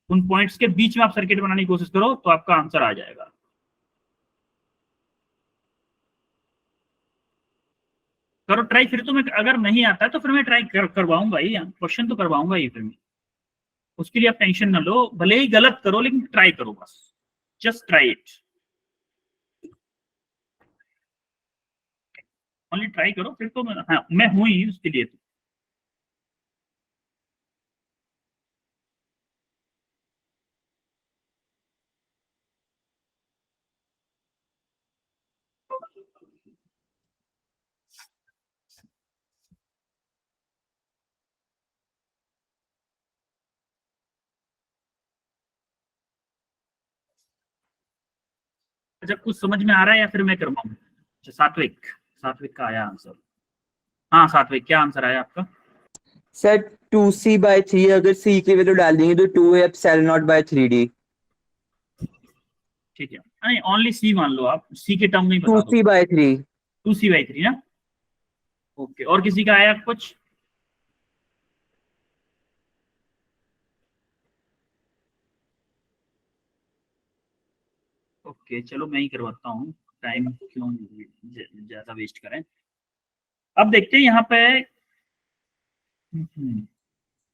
उन पॉइंट्स के बीच में आप सर्किट बनाने की कोशिश करो तो आपका आंसर आ जाएगा। करो ट्राई, फिर तो मैं अगर नहीं आता है तो फिर मैं ट्राई करवाऊंगा ही, क्वेश्चन तो करवाऊंगा ही फिर मैं। उसके लिए आप टेंशन ना लो, भले ही गलत करो लेकिन ट्राई करो बस, just try it, only try करो। फिर तो मैं हूं ही उसके लिए तो। अच्छा, कुछ समझ में आ रहा है या फिर मैं करवाऊं? अच्छा, सात्विक का आया आंसर। हाँ सात्विक, क्या आंसर आया आपका? सर 2c/3, अगर c की वैल्यू डाल देंगे तो 2f/0/3d। ठीक है, नहीं ओनली सी मान लो, आप सी के टर्म में ही बता दो। 2c/3। 2c/3 ना, ओके। और किसी का आया कुछ? ओके चलो मैं ही करवाता हूँ, टाइम क्यों ज्यादा वेस्ट करें। अब देखते हैं यहाँ पे,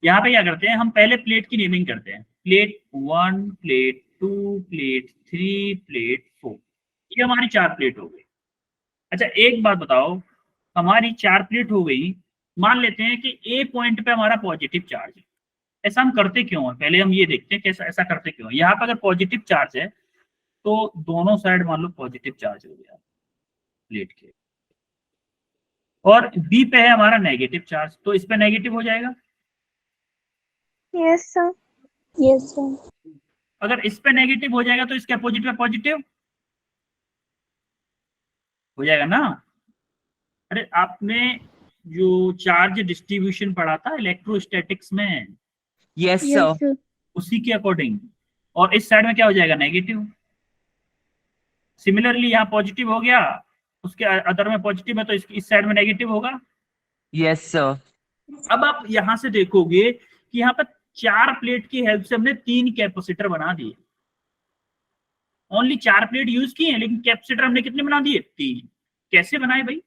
यहाँ पे क्या करते हैं हम, पहले प्लेट की नेमिंग करते हैं। प्लेट 1, प्लेट 2, प्लेट 3, प्लेट 4, ये हमारी 4 प्लेट हो गई। अच्छा एक बात बताओ, हमारी 4 प्लेट हो गई, मान लेते हैं कि ए पॉइंट पे हमारा पॉजिटिव चार्ज है। ऐसा हम करते क्यों है, पहले हम ये देखते हैं कैसा ऐसा करते क्यों है। यहाँ पे अगर पॉजिटिव चार्ज है तो दोनों साइड मान लो पॉजिटिव चार्ज हो गया प्लेट के, और बी पे है हमारा नेगेटिव चार्ज, तो इस पे नेगेटिव हो जाएगा। Yes sir. Yes sir. अगर इस पे नेगेटिव हो जाएगा तो इसके अपोजिट पे पॉजिटिव हो जाएगा ना। अरे आपने जो चार्ज डिस्ट्रीब्यूशन पढ़ा था इलेक्ट्रोस्टैटिक्स में, यस यस सर। उसी के अकॉर्डिंग, और इस साइड में क्या हो जाएगा, नेगेटिव। सिमिलरली यहाँ पॉजिटिव हो गया, उसके अदर में पॉजिटिव है तो इस साइड में नेगेटिव होगा। Yes sir. अब आप यहां से देखोगे कि यहाँ पर 4 प्लेट की हेल्प से हमने 3 कैपेसिटर बना दिए। ओनली 4 प्लेट यूज किए हैं, लेकिन कैपेसिटर हमने कितने बना दिए, 3। कैसे बनाए भाई,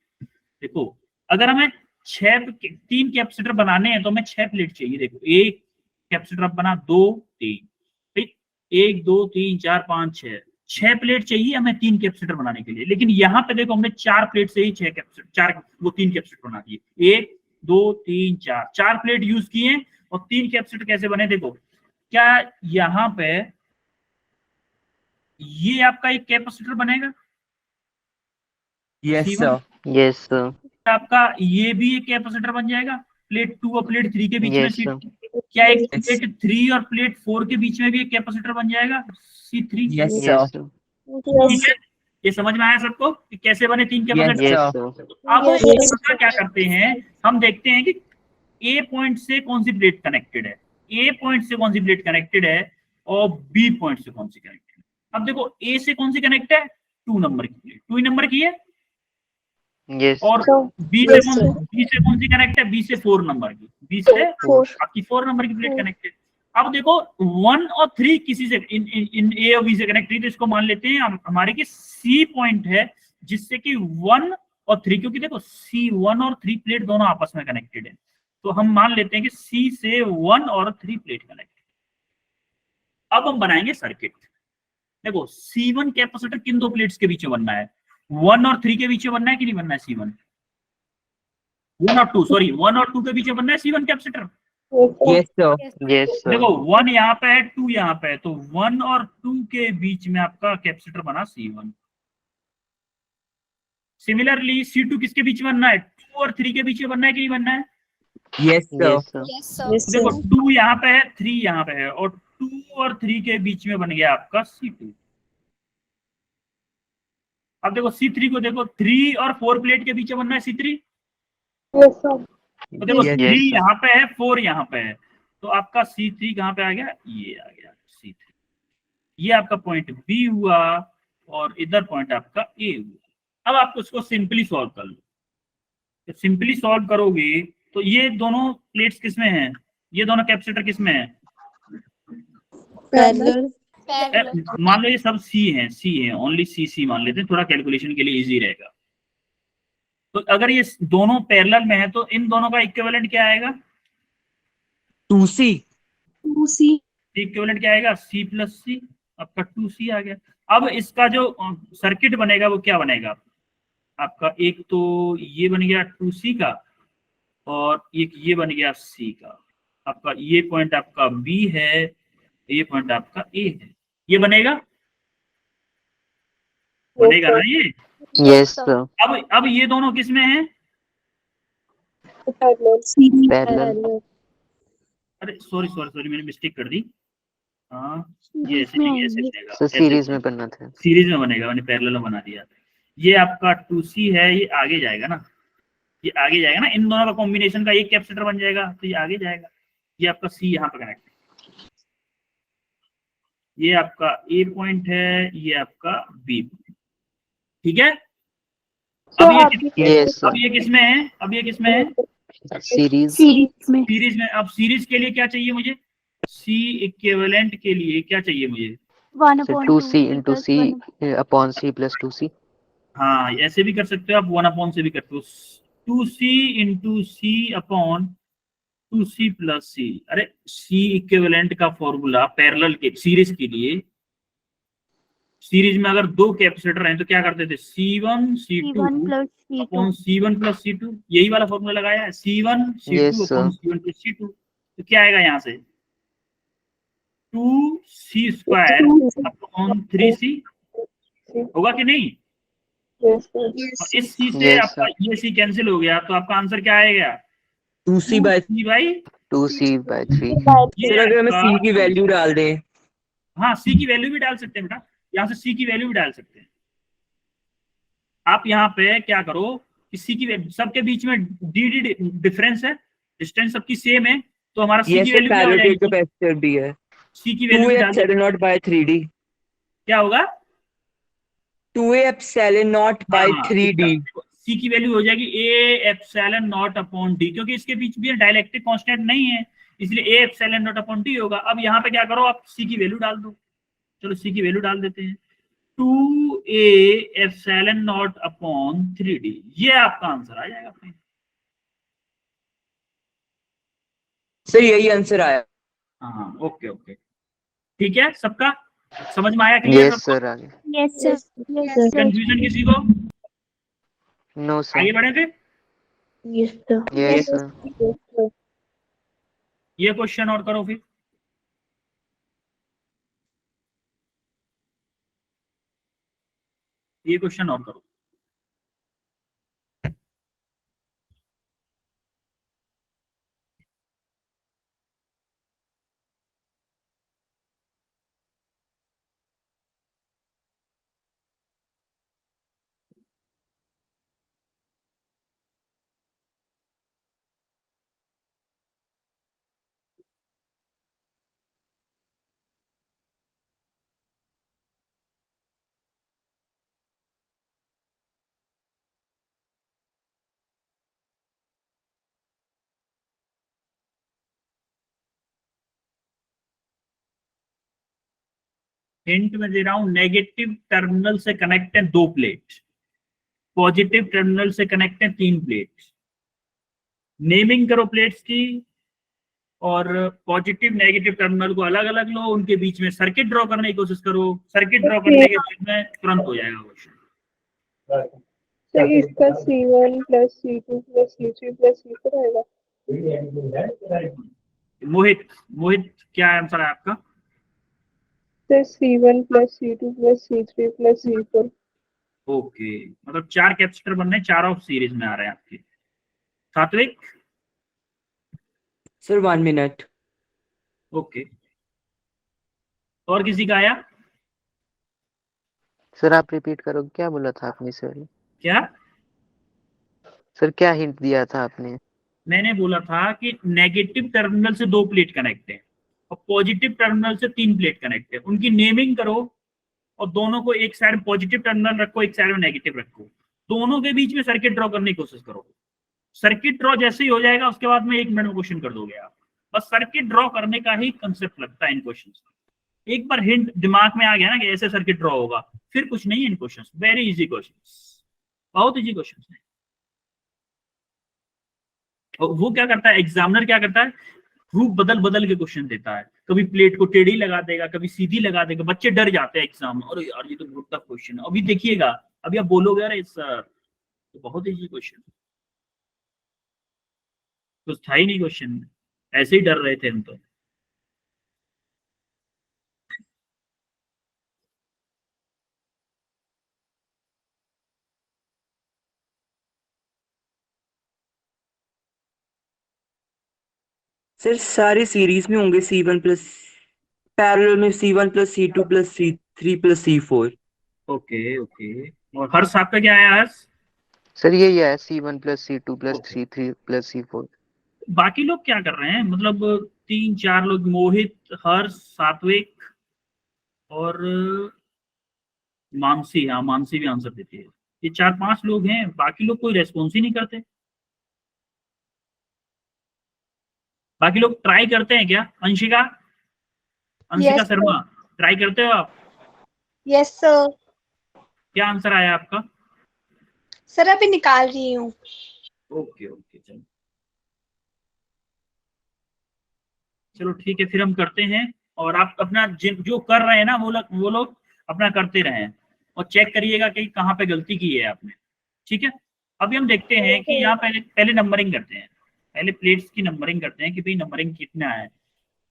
देखो अगर हमें 3 कैपेसिटर बनाने हैं तो हमें 6 प्लेट चाहिए। देखो एक कैपेसिटर अब बना, 2 3, ठीक, 1 2 3 4 5 6 प्लेट चाहिए हमें 3 कैपेसिटर बनाने के लिए। लेकिन यहाँ पे देखो हमने 4 प्लेट से ही 6 कैपेसिटर, 3 कैपेसिटर बना दिए। 1 2 3 4 प्लेट यूज किए और 3 कैपेसिटर कैसे बने। देखो क्या यहाँ पे ये आपका एक कैपेसिटर बनेगा, yes C1, sir. Yes, sir. आपका ये भी एक कैपेसिटर बन जाएगा प्लेट 2 और प्लेट 3 के बीच में Yes, sir. क्या एक Yes. प्लेट 3 और प्लेट 4 के बीच में भी एक कैपेसिटर बन जाएगा, C3। Yes Yes, sir. sir. ठीक है, ये समझ में आया सबको कि कैसे बने 3 कैपेसिटर। Yes, sir. sir. अब Yes, इसका क्या करते हैं, हम देखते हैं कि ए पॉइंट से कौन सी प्लेट कनेक्टेड है, ए पॉइंट से कौन सी प्लेट कनेक्टेड है और बी पॉइंट से कौन सी कनेक्टेड है। अब देखो ए से कौन सी कनेक्ट है, 2 नंबर की प्लेट, 2 नंबर की है, Yes. और बी से कौन सी कनेक्ट है, बी से 4 नंबर की, बी से आपकी 4 नंबर की प्लेट कनेक्टेड। अब देखो 1 और 3 किसी से इन ए और बी से कनेक्ट है, तो इसको मान लेते हैं हमारे की सी पॉइंट है, जिससे कि 1 और 3, क्योंकि देखो C1 और 3 प्लेट दोनों आपस में कनेक्टेड है, तो हम मान लेते हैं कि C से 1 और 3 प्लेट कनेक्टेड। अब हम बनाएंगे सर्किट। देखो C1 कैपेसिटर किन 2 प्लेट्स के बीच में बनना है, 1 और 3 के बीच में बनना है कि नहीं बनना है, C1 1 और 2, सॉरी 1 और 2 के बीच में बनना है C1 capacitor. Yes sir. Yes, sir. देखो 1 यहाँ पे है, 2 यहाँ पे है, तो 1 और 2 के बीच में आपका कैपेसिटर बना C1। सिमिलरली C2 किसके बीच में बनना है, 2 और 3 के बीच में बनना है कि नहीं बनना है। Yes sir. Yes, sir. देखो 2 यहाँ पे है, 3 यहाँ पे है, और 2 और 3 के बीच में बन गया आपका C2। अब देखो C3 को देखो, 3 और 4 प्लेट के बीच में बनना है C3। तो देखो Yes, 3 sir. यहाँ पे है, 4 यहाँ पे है, तो आपका C3 कहाँ पे आ गया, ये आ गया C3। ये आपका पॉइंट B हुआ और इधर पॉइंट आपका A हुआ। अब आप उसको सिंपली सॉल्व कर लो, तो सिंपली सॉल्व करोगे तो ये दोनों प्लेट्स किसमें हैं, ये दोनों कैपेसिटर किसमें है, मान लो ये सब C है, ओनली C मान लेते हैं, थोड़ा कैलकुलेशन के लिए इजी रहेगा। तो अगर ये दोनों पैरेलल में है तो इन दोनों का इक्विवेलेंट क्या आएगा, 2c। इक्विवेलेंट क्या आएगा, C प्लस C, आपका 2C आ गया। अब इसका जो सर्किट बनेगा वो क्या बनेगा आपका, एक तो ये बन गया 2C का, और एक ये बन गया C का। आपका ये पॉइंट आपका B है, ये पॉइंट आपका A है, ये बनेगा ना ये। Yes, sir. अब ये दोनों किस में है, Parallel. अरे सॉरी मैंने मिस्टेक कर दी, हाँ ये ऐसे नहीं, ऐसे बनेगा, सर सीरीज में बनना था। सीरीज में बनेगा, मैंने पैरेलल में बना दिया। ये आपका 2C है, ये आगे जाएगा ना, ये आगे जाएगा ना, इन दोनों का कॉम्बिनेशन का एक कैपेसिटर बन जाएगा, तो ये आगे जाएगा। ये आपका C यहाँ पे कनेक्ट है, ये आपका A पॉइंट है, ये आपका B। ठीक है। अब ये किसमें है, अब ये किसमें है, सीरीज सीरीज में। अब सीरीज के लिए क्या चाहिए मुझे, C इक्विवेलेंट के लिए क्या चाहिए मुझे, 2C into C upon C plus 2C। हाँ ऐसे भी कर सकते हो आप, 1 से भी करते हो, 2C into C upon 2C plus C। अरे C इक्विवेलेंट का फॉर्मूला पैरेलल के सीरीज के लिए, सीरीज में अगर दो कैपेसिटर हैं तो क्या करते थे, C1 C2 upon C1 plus C2, यही वाला फॉर्मूला लगाया है, C1 C2 upon C1 plus C2। तो क्या आएगा यहाँ से, 2C स्क्वायर अपॉन 3C, होगा कि नहीं। और इस C से Yes, आपका ये C कैंसिल हो गया, तो आपका आंसर क्या आएगा, 2C bye 2C bye 3। Sir अगर हमें C की वैल्यू डाल दें, हाँ C की वैल्यू भी डाल सकते हैं बेटा, यहाँ से C की वैल्यू भी डाल सकते हैं आप। यहाँ पे क्या करो कि C की सबके बीच में डी डिफरेंस है, डिस्टेंस सबकी सेम है, तो हमारा C की वैल्यू क्या हो जाएगी, कैपेसिटर भी है, C की वैल्यू भी 2A डाल दें, एप्सिलॉन नॉट बाय 3D, क्या होगा 2A epsilon not by 3D। C की वैल्यू हो जाएगी A epsilon not upon D, क्योंकि इसके बीच भी डाइलेक्ट्रिक कांस्टेंट नहीं है, इसलिए A epsilon not upon D होगा। अब यहाँ पे क्या करो, आप C की वैल्यू डाल दो, चलो C की वैल्यू डाल देते हैं, 2A epsilon not upon 3D, ये आपका आंसर आ जाएगा अपने। सर यही आंसर आया। हाँ ओके ओके, ठीक है, सबका समझ में आया, क्लियर यस सर आगे। कंफ्यूजन किसी को, नो सर। आगे बढ़े फिर। Yes sir. ये क्वेश्चन और करो फिर, ये क्वेश्चन और करो। हिंट में दे रहा हूं, नेगेटिव टर्मिनल से कनेक्ट है 2 प्लेट, पॉजिटिव टर्मिनल से कनेक्ट है 3 प्लेट। नेमिंग करो प्लेट्स की, और पॉजिटिव नेगेटिव टर्मिनल को अलग अलग लो, उनके बीच में सर्किट ड्रॉ करने की कोशिश करो, सर्किट ड्रॉ करने के बाद में तुरंत हो जाएगा क्वेश्चन। तो इसका C1 plus C2 plus C3 plus C4 आएगा। मोहित, मोहित क्या आंसर है आपका, तो C1 plus C2 plus C3 plus C4। Okay, मतलब 4 कैपेसिटर बनने, चारों सीरीज में आ रहे हैं आपके। सात्विक, सर 1 मिनट। ओके, और किसी का आया, सर आप रिपीट करो, क्या बोला था आपने सर? क्या सर क्या हिंट दिया था आपने? मैंने बोला था कि नेगेटिव टर्मिनल से 2 प्लेट कनेक्ट है और पॉजिटिव टर्मिनल से 3 प्लेट कनेक्ट है, उनकी नेमिंग करो और दोनों को एक साइड पॉजिटिव टर्मिनल रखो, एक साइड में नेगेटिव रखो, दोनों के बीच में सर्किट ड्रॉ करने की कोशिश करो। सर्किट ड्रॉ जैसे ही हो जाएगा उसके बाद में 1 मिनट में क्वेश्चन कर दोगे आप। बस सर्किट ड्रॉ करने का ही कंसेप्ट लगता है इन क्वेश्चन में। एक बार हिंट दिमाग में आ गया ना कि ऐसे सर्किट ड्रॉ होगा, फिर कुछ नहीं है इन क्वेश्चन, वेरी इजी क्वेश्चन, बहुत इजी क्वेश्चन है। और वो क्या करता है, एग्जामिनर क्या करता है, रूप बदल बदल के क्वेश्चन देता है, कभी प्लेट को टेढ़ी लगा देगा, कभी सीधी लगा देगा, बच्चे डर जाते हैं एग्जाम में, अरे यार ये तो बहुत टफ क्वेश्चन है। अभी देखिएगा, अभी आप बोलोगे अरे सर तो बहुत इजी क्वेश्चन, कुछ था ही नहीं क्वेश्चन में, ऐसे ही डर रहे थे हम तो। सर सारे सीरीज में होंगे C1 प्लस पैरेलल में C1 plus C2 plus C3 plus C4। Okay okay. और हर्ष आपका क्या आया हर्ष? सर यही है, C1 plus C2 plus Okay. C3 plus C4। बाकी लोग क्या कर रहे हैं, मतलब 3-4 लोग, मोहित, हर्ष, सात्विक और मानसी। हाँ, मानसी भी आंसर देती है। ये 4-5 लोग हैं, बाकी लोग कोई रेस्पॉन्स ही नहीं करते। बाकी लोग ट्राई करते हैं क्या? अंशिका Yes, शर्मा, ट्राई करते हो आप? yes sir. क्या आंसर आया आपका? सर अभी निकाल रही हूँ। ओके ओके, चलो चलो ठीक है, फिर हम करते हैं। और आप अपना जो कर रहे हैं ना, वो लोग अपना करते रहें और चेक करिएगा कि कहाँ पे गलती की है आपने। ठीक है, अभी हम देखते हैं कि यहाँ पहले नंबरिंग करते हैं। पहले प्लेट्स की नंबरिंग करते हैं कि भाई नंबरिंग कितना है।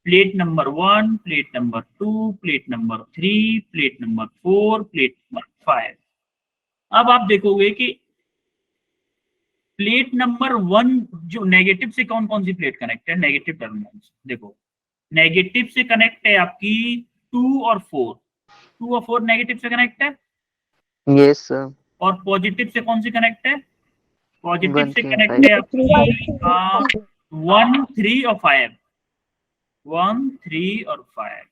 Plate number 1, plate number 2, plate number 3, plate number 4, plate number 5। अब आप देखोगे कि प्लेट नंबर 1 जो नेगेटिव से कौन कौन सी प्लेट कनेक्ट है, नेगेटिव टर्मिनल्स देखो। नेगेटिव से कनेक्ट है आपकी 2 और 4। 2 और 4 नेगेटिव से कनेक्ट है। Yes sir. और पॉजिटिव से कौन सी कनेक्ट है? पॉजिटिव 1, से 3, कनेक्ट 5। है आपकी 1, 3 और 5। 1, 3 और 5।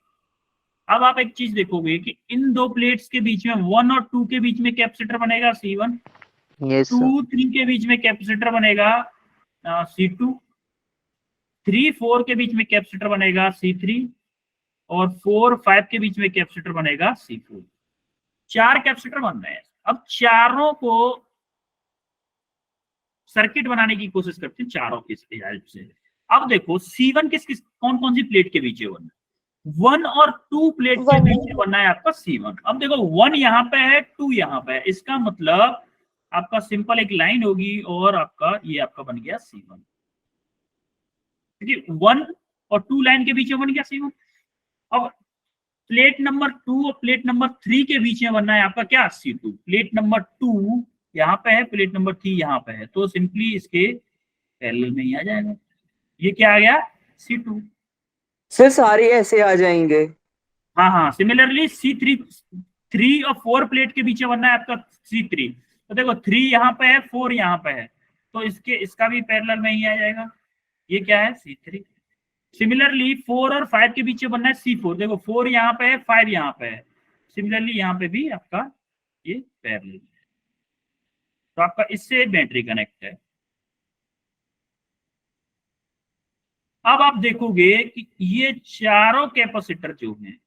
अब आप एक चीज देखोगे कि इन दो प्लेट्स के बीच में 1 और 2 के बीच में कैपेसिटर बनेगा C1। Yes 2, sir. 3 के बीच में कैपेसिटर बनेगा C2। 3, 4 के बीच में कैपेसिटर बनेगा C3। और 4, 5 के बीच में कैपेसिटर बनेगा C4। 4 कैपेसिटर बन रहे हैं। अब चारों को सर्किट बनाने की कोशिश करते हैं, चारों की हेल्प से। अब देखो C1 किस कौन कौन सी प्लेट के बीच है? 1 और 2 प्लेट के बीच में बनना है आपका C1। अब देखो 1 यहाँ पे है, 2 यहाँ पे है, इसका मतलब आपका सिंपल एक लाइन होगी और आपका ये आपका बन गया C1। ठीक है, 1 और 2 लाइन के बीच में बन गया C1। अब प्लेट नंबर 2 और प्लेट नंबर 3 के बीच में बनना है आपका क्या? C2। प्लेट नंबर 2 यहाँ पे है, प्लेट नंबर 3 यहाँ पे है, तो सिंपली इसके पैरेलल में ही आ जाएगा। ये क्या आ गया? C2। सर सारे ऐसे आ जाएंगे। हाँ हाँ, सिमिलरली C3, 3 और 4 प्लेट के बीच में बनना है आपका C3। तो देखो 3 यहाँ पे है, 4 यहाँ पे है, तो इसका भी पैरेलल में ही आ जाएगा। ये क्या है? C3। सिमिलरली 4 और 5 के बीच में बनना है C4। देखो 4 यहाँ पे है, 5 यहाँ पे है, सिमिलरली यहाँ पे भी आपका ये पैरेलल है। तो आपका इससे बैटरी कनेक्ट है। अब आप देखोगे कि ये चारों कैपेसिटर जो हैं,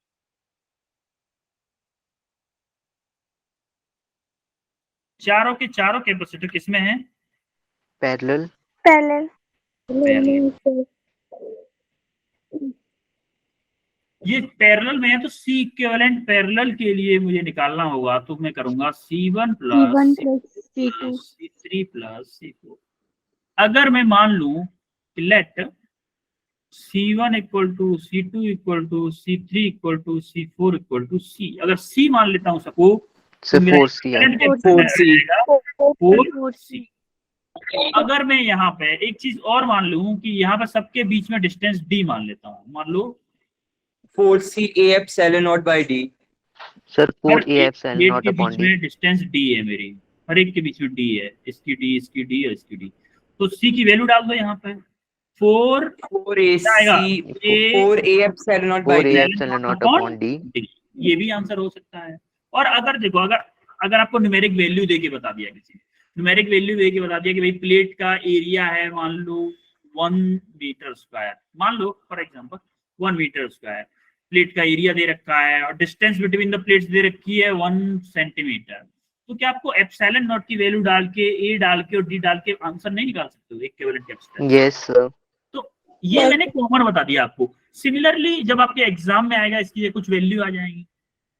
चारों के चारों कैपेसिटर किसमें हैं? पैरेलल। पैरेलल। ये पैरेलल में है, तो C इक्विवेलेंट पैरेलल के लिए मुझे निकालना होगा, तो मैं करूंगा C1 plus C2 C3 plus C4। अगर मैं मान लूं कि let C1 equal to C2 equal to C3 equal to C4 equal to C, अगर C मान लेता हूं सपोज, तो मेरा 4C है। Equivalent 4C। अगर मैं यहाँ पे एक चीज और मान लूं कि यहाँ पे सबके बीच में डिस्टेंस D मान लेता हूँ, मान लो 4C A epsilon naught by D। Sir her 4A एक epsilon प्लेट naught के upon बीच D। में डिस्टेंस D है मेरी, हर एक के बीच में D है, इसकी D, इसकी D और इसकी D। तो C की वैल्यू डाल दो यहाँ पे। 4A epsilon naught by 4A D। epsilon naught upon D। ये भी आंसर हो सकता है। और अगर देखो, अगर आपको न्यूमेरिक वैल्यू देके बता दिया, किसी न्यूमेरिक वैल्यू देके बता दिया कि भाई प्लेट का एरिया है मान लो 1 मीटर स्क्वायर, मान लो for example 1 metre square plate का एरिया दे रखा है, और डिस्टेंस बिटवीन द प्लेट्स दे रखी है 1 सेंटीमीटर, तो क्या आपको एप्सिलॉन नॉट की वैल्यू डाल के, ए डाल के और डी डाल के आंसर नहीं निकाल सकते हो इक्विवेलेंट कैपेसिटेंस? Yes sir. तो ये मैंने कॉमन बता दिया आपको। सिमिलरली जब आपके एग्जाम में आएगा इसकी कुछ वैल्यू आ जाएंगी,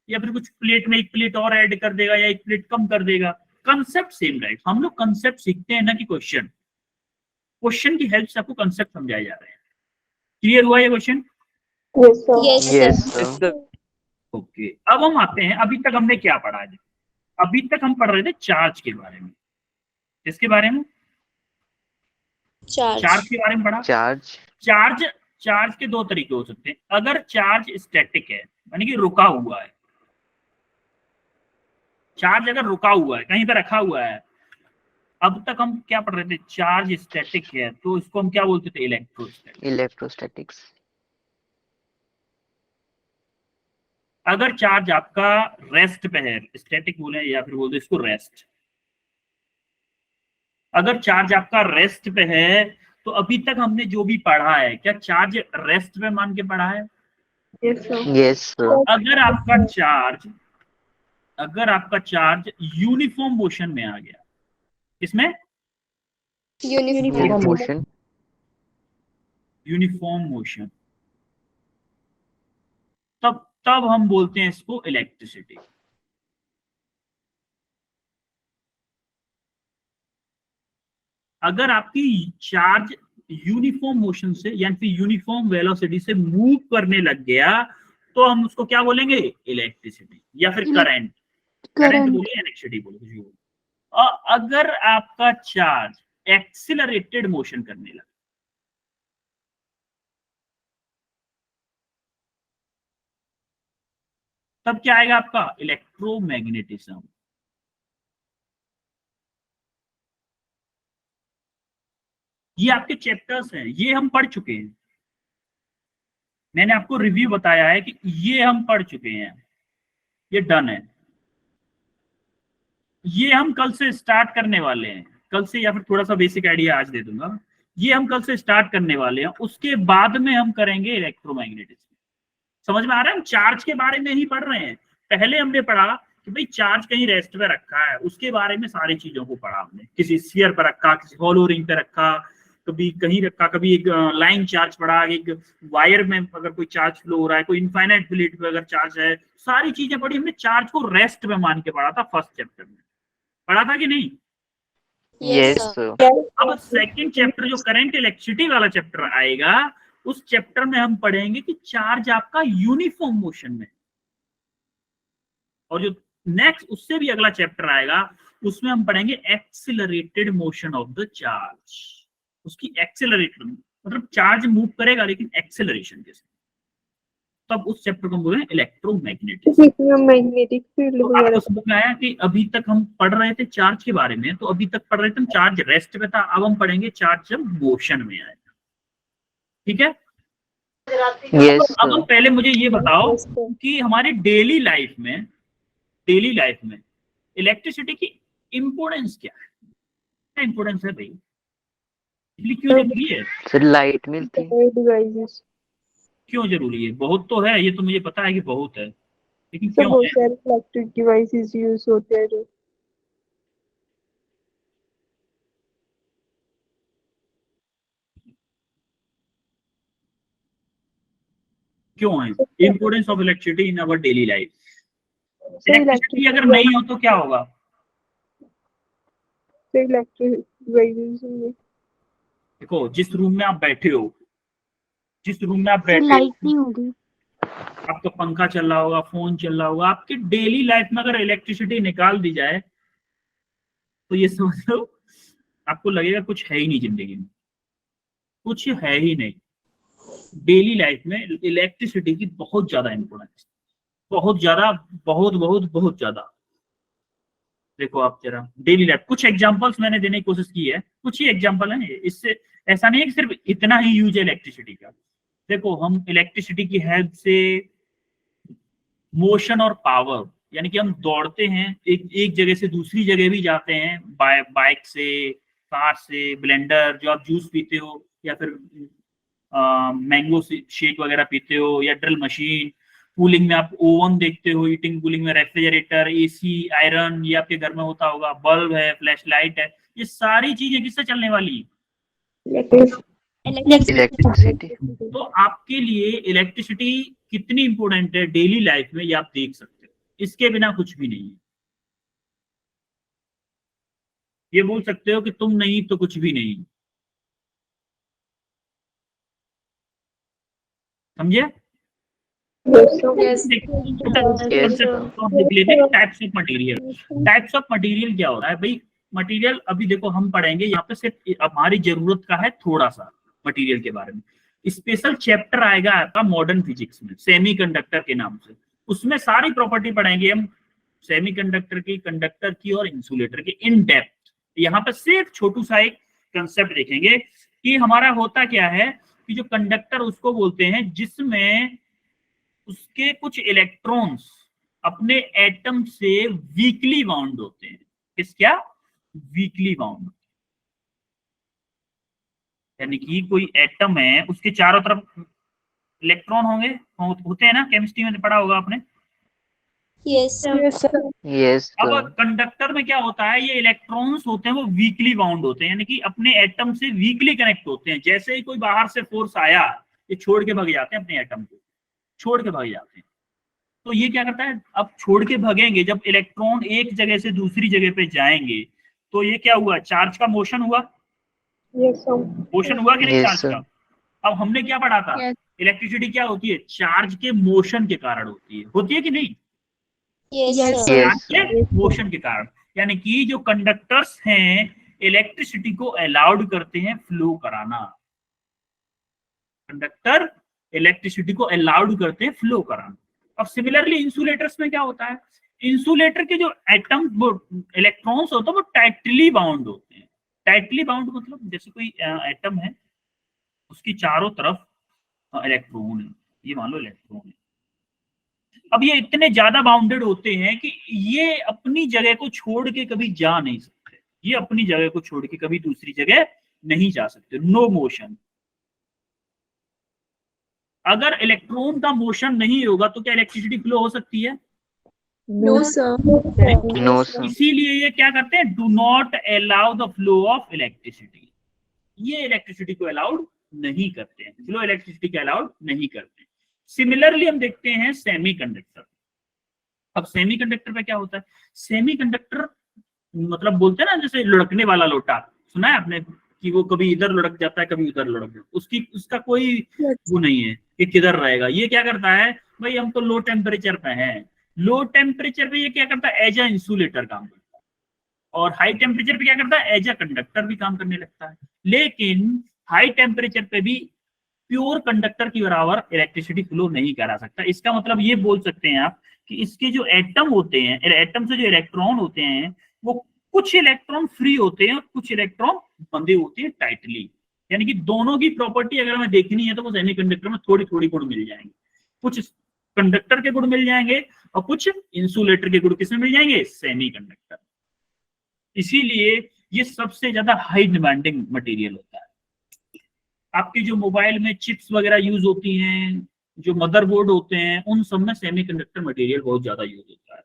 या फिर कुछ प्लेट में एक प्लेट और ऐड कर देगा या एक प्लेट कम कर देगा, कंसेप्ट सेम रहेगा। हम लोग कंसेप्ट सीखते हैं ना कि क्वेश्चन की हेल्प से आपको कंसेप्ट समझाए जा रहे हैं। क्लियर हुआ ये क्वेश्चन? Yes sir. ओके, अब हम आते हैं, अभी तक हमने क्या पढ़ा है? अभी तक हम पढ़ रहे थे चार्ज के बारे में। किसके बारे में? चार्ज के बारे में पढ़ा। चार्ज। चार्ज के दो तरीके हो सकते हैं। अगर चार्ज स्टैटिक है यानी कि रुका हुआ है, चार्ज अगर रुका हुआ है कहीं पे रखा हुआ है, अब तक हम क्या पढ़ रहे थे, चार्ज स्टैटिक है तो इसको हम क्या बोलते थे, इलेक्ट्रोस्टैटिक। इलेक्ट्रोस्टैटिक्स। अगर चार्ज आपका रेस्ट पे है, स्टैटिक बोले या फिर बोलते इसको रेस्ट, अगर चार्ज आपका रेस्ट पे है तो अभी तक हमने जो भी पढ़ा है क्या चार्ज रेस्ट पे मान के पढ़ा है? Yes, sir. Yes sir. अगर आपका चार्ज यूनिफॉर्म मोशन में आ गया, इसमें यूनिफॉर्म मोशन। यूनिफॉर्म मोशन, तब हम बोलते हैं इसको इलेक्ट्रिसिटी। अगर आपकी चार्ज यूनिफॉर्म मोशन से यानी फिर यूनिफॉर्म वेलोसिटी से मूव करने लग गया तो हम उसको क्या बोलेंगे, इलेक्ट्रिसिटी या फिर करंट बोलिए, इलेक्ट्रिसिटी बोलिए। और अगर आपका चार्ज एक्सिलरेटेड मोशन करने लगा, तब क्या आएगा आपका, इलेक्ट्रोमैग्नेटिज्म। ये आपके चैप्टर्स हैं, ये हम पढ़ चुके हैं, मैंने आपको रिव्यू बताया है कि ये हम पढ़ चुके हैं, ये डन है। ये हम कल से स्टार्ट करने वाले हैं, कल से, या फिर थोड़ा सा बेसिक आइडिया आज दे दूंगा, ये हम कल से स्टार्ट करने वाले हैं। उसके बाद में हम करेंगे इलेक्ट्रोमैग्नेटिज्म। समझ में आ रहा है, हम चार्ज के बारे में ही पढ़ रहे हैं। पहले हमने पढ़ा कि भाई चार्ज कहीं रेस्ट पे रखा है, उसके बारे में सारी चीजों को पढ़ा हमने, किसी स्फीयर पर रखा, किसी हॉलो रिंग पे रखा, कभी कहीं रखा, कभी एक लाइन चार्ज पढ़ा, एक वायर में अगर कोई चार्ज फ्लो हो रहा है, कोई इनफाइनाइट प्लेट पे अगर चार्ज है, सारी चीजें पढ़ी हमने। चार्ज को रेस्ट पे मान के पढ़ा था, फर्स्ट चैप्टर में पढ़ा था कि नहीं? Yes sir. अब सेकंड चैप्टर जो करंट इलेक्ट्रिसिटी वाला चैप्टर आएगा, उस चैप्टर में हम पढ़ेंगे कि चार्ज आपका यूनिफॉर्म मोशन में, और जो नेक्स्ट उससे भी अगला चैप्टर आएगा उसमें हम पढ़ेंगे accelerated motion of the charge. उसकी एक्सिलरेटेड मतलब चार्ज मूव करेगा लेकिन एक्सिलरेशन के साथ, तब उस चैप्टर को हम बोल रहे हैं इलेक्ट्रोमैग्नेटिज्म। इसमें मैग्नेटिक फील्ड तो वगैरह आपको समझ में आया कि अभी तक हम पढ़ रहे थे चार्ज के बारे में, तो अभी तक पढ़ रहे थे हम चार्ज रेस्ट पे था, अब हम पढ़ेंगे चार्ज जब मोशन में आएगा। ठीक है? यस अब हम सर। पहले मुझे ये बताओ कि हमारे डेली लाइफ में इलेक्ट्रिसिटी की इंपोर्टेंस क्या है? क्या इंपोर्टेंस है भाई? बिजली क्यों जरूरी है? सर लाइट मिलती है। डिवाइसेस। क्यों जरूरी है? बहुत तो है, ये तो मुझे पता है कि बहुत है, लेकिन सब क्यों बहुत है? सारे इलेक्ट्रिक डिवाइसेस यूज होते हैं जो क्यों है importance of electricity in our daily life? से इलेक्ट्रिसिटी अगर नहीं हो तो क्या होगा? इलेक्ट्रिक डिवाइसेस में देखो, जिस रूम में आप बैठे हो, लाइट नहीं होगी, आपका पंखा चल रहा होगा, फोन चल रहा होगा, आपकी डेली लाइफ में अगर इलेक्ट्रिसिटी निकाल दी जाए तो ये समझ लो आपको लगेगा कुछ है ही नहीं, जिंदगी में कुछ है ही नहीं। डेली लाइफ में इलेक्ट्रिसिटी की बहुत ज्यादा इंपोर्टेंस, बहुत ज्यादा, बहुत ज्यादा। देखो आप जरा डेली लाइफ, कुछ एग्जांपल्स मैंने देने की कोशिश की है, कुछ ही एग्जांपल हैं, इससे ऐसा नहीं है कि सिर्फ इतना ही यूज है इलेक्ट्रिसिटी का। देखो, हम इलेक्ट्रिसिटी की हेल्प से मोशन और पावर, यानी कि हम दौड़ते हैं, एक जगह से दूसरी जगह भी जाते हैं, बाइक से, कार से, ब्लेंडर जो आप जूस पीते हो, या फिर मैंगो शेक वगैरह पीते हो, या ड्रिल मशीन, कूलिंग में आप ओवन देखते हो, हीटिंग कूलिंग में रेफ्रिजरेटर, एसी, आयरन, ये आपके घर में होता होगा, बल्ब है, फ्लैश लाइट है, ये सारी चीजें किससे चलने वाली है? इलेक्ट्रिसिटी। तो आपके लिए इलेक्ट्रिसिटी कितनी इंपॉर्टेंट है डेली लाइफ में, ये आप देख सकते हो। इसके बिना कुछ भी नहीं है। ये बोल सकते हो कि तुम नहीं तो कुछ भी नहीं। समझे? Types of material. Types of material क्या होता है भाई? मटेरियल अभी देखो हम पढ़ेंगे, यहाँ पे सिर्फ हमारी जरूरत का है थोड़ा सा मटेरियल के बारे में। स्पेशल चैप्टर आएगा आपका मॉडर्न फिजिक्स में सेमीकंडक्टर के नाम से, उसमें सारी प्रॉपर्टी पढ़ाएंगे हम सेमीकंडक्टर की, कंडक्टर की और इंसुलेटर की इन डेप्थ। यहाँ पर सिर्फ छोटू सा एक कंसेप्ट देखेंगे कि हमारा होता क्या है कि जो कंडक्टर उसको बोलते हैं जिसमें उसके कुछ इलेक्ट्रॉन्स अपने एटम से वीकली बाउंड होते हैं। किस क्या? वीकली बाउंड, यानी कि कोई एटम है उसके चारों तरफ इलेक्ट्रॉन होते हैं ना, केमिस्ट्री में पढ़ा होगा आपने। Yes, sir. Yes, अब sir. कंडक्टर में क्या होता है, ये इलेक्ट्रॉन्स होते हैं वो वीकली बाउंड होते हैं, यानी कि अपने एटम से वीकली कनेक्ट होते हैं। जैसे ही कोई बाहर से फोर्स आया ये छोड़ के भाग जाते हैं, अपने एटम को छोड़ के भाग जाते हैं। तो ये क्या करता है, अब छोड़ के भागेंगे, जब इलेक्ट्रॉन एक जगह से दूसरी जगह पे जाएंगे तो ये क्या हुआ, चार्ज का मोशन हुआ। मोशन हुआ कि नहीं Yes, चार्ज sir. का। अब हमने क्या पढ़ा था, Yes. इलेक्ट्रिसिटी क्या होती है, चार्ज के मोशन के कारण होती है कि नहीं? Yes, Yes, sir. Yes, charge के मोशन के कारण, यानी कि जो कंडक्टर्स हैं इलेक्ट्रिसिटी को अलाउड करते हैं फ्लो कराना। कंडक्टर इलेक्ट्रिसिटी को अलाउड करते हैं फ्लो कराना। अब सिमिलरली इंसुलेटर्स में क्या होता है, इंसुलेटर के जो एटम वो इलेक्ट्रॉन्स होते हैं वो टाइटली बाउंड होते हैं। टाइटली बाउंड मतलब जैसे कोई एटम है उसकी चारों तरफ इलेक्ट्रॉन है, ये मान लो इलेक्ट्रॉन है। अब ये इतने ज्यादा बाउंडेड होते हैं कि ये अपनी जगह को छोड़ के कभी जा नहीं सकते, ये अपनी जगह को छोड़ के कभी दूसरी जगह नहीं जा सकते, नो मोशन। अगर इलेक्ट्रॉन का मोशन नहीं होगा तो क्या इलेक्ट्रिसिटी फ्लो हो सकती है? No, sir. No, sir. इसीलिए ये क्या करते हैं, do not allow the flow of electricity, ये इलेक्ट्रिसिटी को अलाउड नहीं करते हैं, फ्लो इलेक्ट्रिसिटी को अलाउड नहीं करते। सिमिलरली हम देखते हैं सेमीकंडक्टर। अब सेमीकंडक्टर पे क्या होता है, सेमीकंडक्टर मतलब बोलते हैं ना जैसे लुढ़कने वाला लोटा, सुना है आपने कि वो कभी इधर लुढ़क जाता है कभी उधर लुढ़क जाता है, उसका कोई वो नहीं है कि किधर रहेगा। ये क्या करता है भाई, हम तो लो टेम्परेचर पे हैं, लो टेम्परेचर पे ये क्या करता है, एज अ इंसुलेटर काम करता है, और हाई टेम्परेचर पे क्या करता है, एज अ कंडक्टर भी काम करने लगता है। लेकिन हाई टेम्परेचर पे भी प्योर कंडक्टर की बराबर इलेक्ट्रिसिटी फ्लो नहीं करा सकता। इसका मतलब ये बोल सकते हैं आप कि इसके जो एटम होते हैं, एटम से जो इलेक्ट्रॉन होते हैं वो कुछ इलेक्ट्रॉन फ्री होते हैं और कुछ इलेक्ट्रॉन बंधे होते हैं टाइटली। यानी कि दोनों की प्रॉपर्टी अगर हमें देखनी है तो वो सेमीकंडक्टर में थोड़ी थोड़ी गुण मिल जाएंगे, कुछ कंडक्टर के गुण मिल जाएंगे और कुछ इंसुलेटर के गुण किसमें मिल जाएंगे, सेमीकंडक्टर। इसीलिए ये सबसे ज्यादा हाई डिमांडिंग मटेरियल होता है। आपकी जो मोबाइल में चिप्स वगैरह यूज होती हैं, जो मदरबोर्ड होते हैं, उन सब में सेमीकंडक्टर मटेरियल बहुत ज्यादा यूज होता है।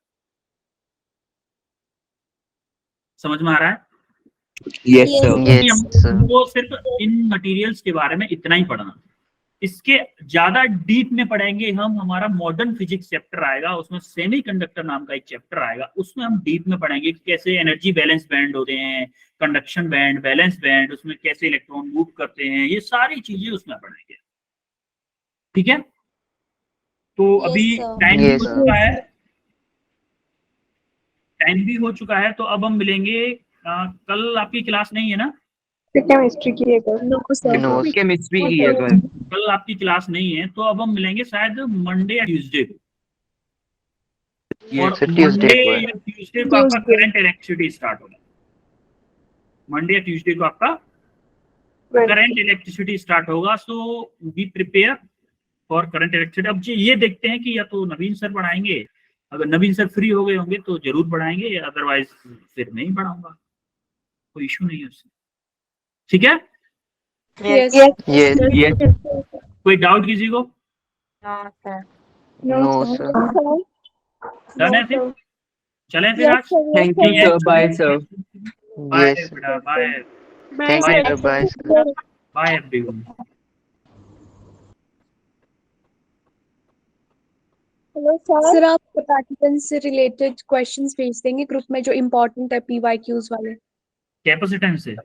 समझ में आ रहा है? Yes sir. Yes, sir. हमको सिर्फ इन मटेरियल्स के बारे में इतना ही पढ़ना, इसके ज्यादा डीप में पढ़ेंगे हम, हमारा मॉडर्न फिजिक्स चैप्टर आएगा, उसमें सेमीकंडक्टर नाम का एक चैप्टर आएगा, उसमें हम डीप में पढ़ेंगे कि कैसे एनर्जी बैलेंस बैंड होते हैं, कंडक्शन बैंड, बैलेंस बैंड, उसमें कैसे इलेक्ट्रॉन मूव करते हैं, ये सारी चीजें उसमें पढ़ेंगे। ठीक है, तो Yes, अभी sir. टाइम भी Yes, हो sir. चुका है, टाइम भी हो चुका है, तो अब हम मिलेंगे। कल आपकी क्लास नहीं है ना? केमिस्ट्री की है कल। No, sir. No, sir. Chemistry की है कल। कल आपकी क्लास नहीं है, तो अब हम मिलेंगे शायद मंडे या ट्यूसडे को। और Sir, Tuesday मंडे को है। या ट्यूसडे को आपका Tuesday. करंट इलेक्ट्रिसिटी स्टार्ट होगा। मंडे या ट्यूसडे को आपका करंट इलेक्ट्रिसिटी स्टार्ट होगा, so be prepare for current electricity. अब जी ये देखते हैं कि या तो नवीन सर पढ़ाएंगे, अगर नवीन सर फ्री हो गए होंगे तो जरूर पढ़ाएंगे, अदरवाइज फिर नहीं पढ़ाऊंगा, कोई इशू नहीं है उससे। ठीक है, Yes. Yes. यस कोई डाउट किसी को? No, sir. No, sir. Done है फिर, चलें फिर आज। Thank you sir, bye sir. Bye Yes. बेटा, bye Thank you, sir. Bye, sir. Bye everyone. Sir आप कैपेसिटेंस से रिलेटेड क्वेश्चंस भेज देंगे ग्रुप में जो इम्पोर्टेंट है PYQs वाले। कैपेसिटेंस से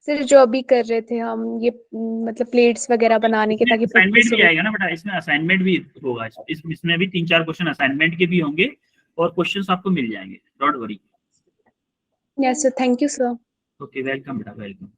सर जो अभी कर रहे थे हम ये मतलब प्लेट्स वगैरह बनाने के, ताकि असाइनमेंट भी आएगा ना बेटा, इसमें असाइनमेंट भी होगा, इसमें भी 3-4 क्वेश्चन असाइनमेंट के भी होंगे और क्वेश्चंस आपको मिल जाएंगे, don't worry. Yes sir, thank you sir. Okay, welcome बेटा, वेलकम।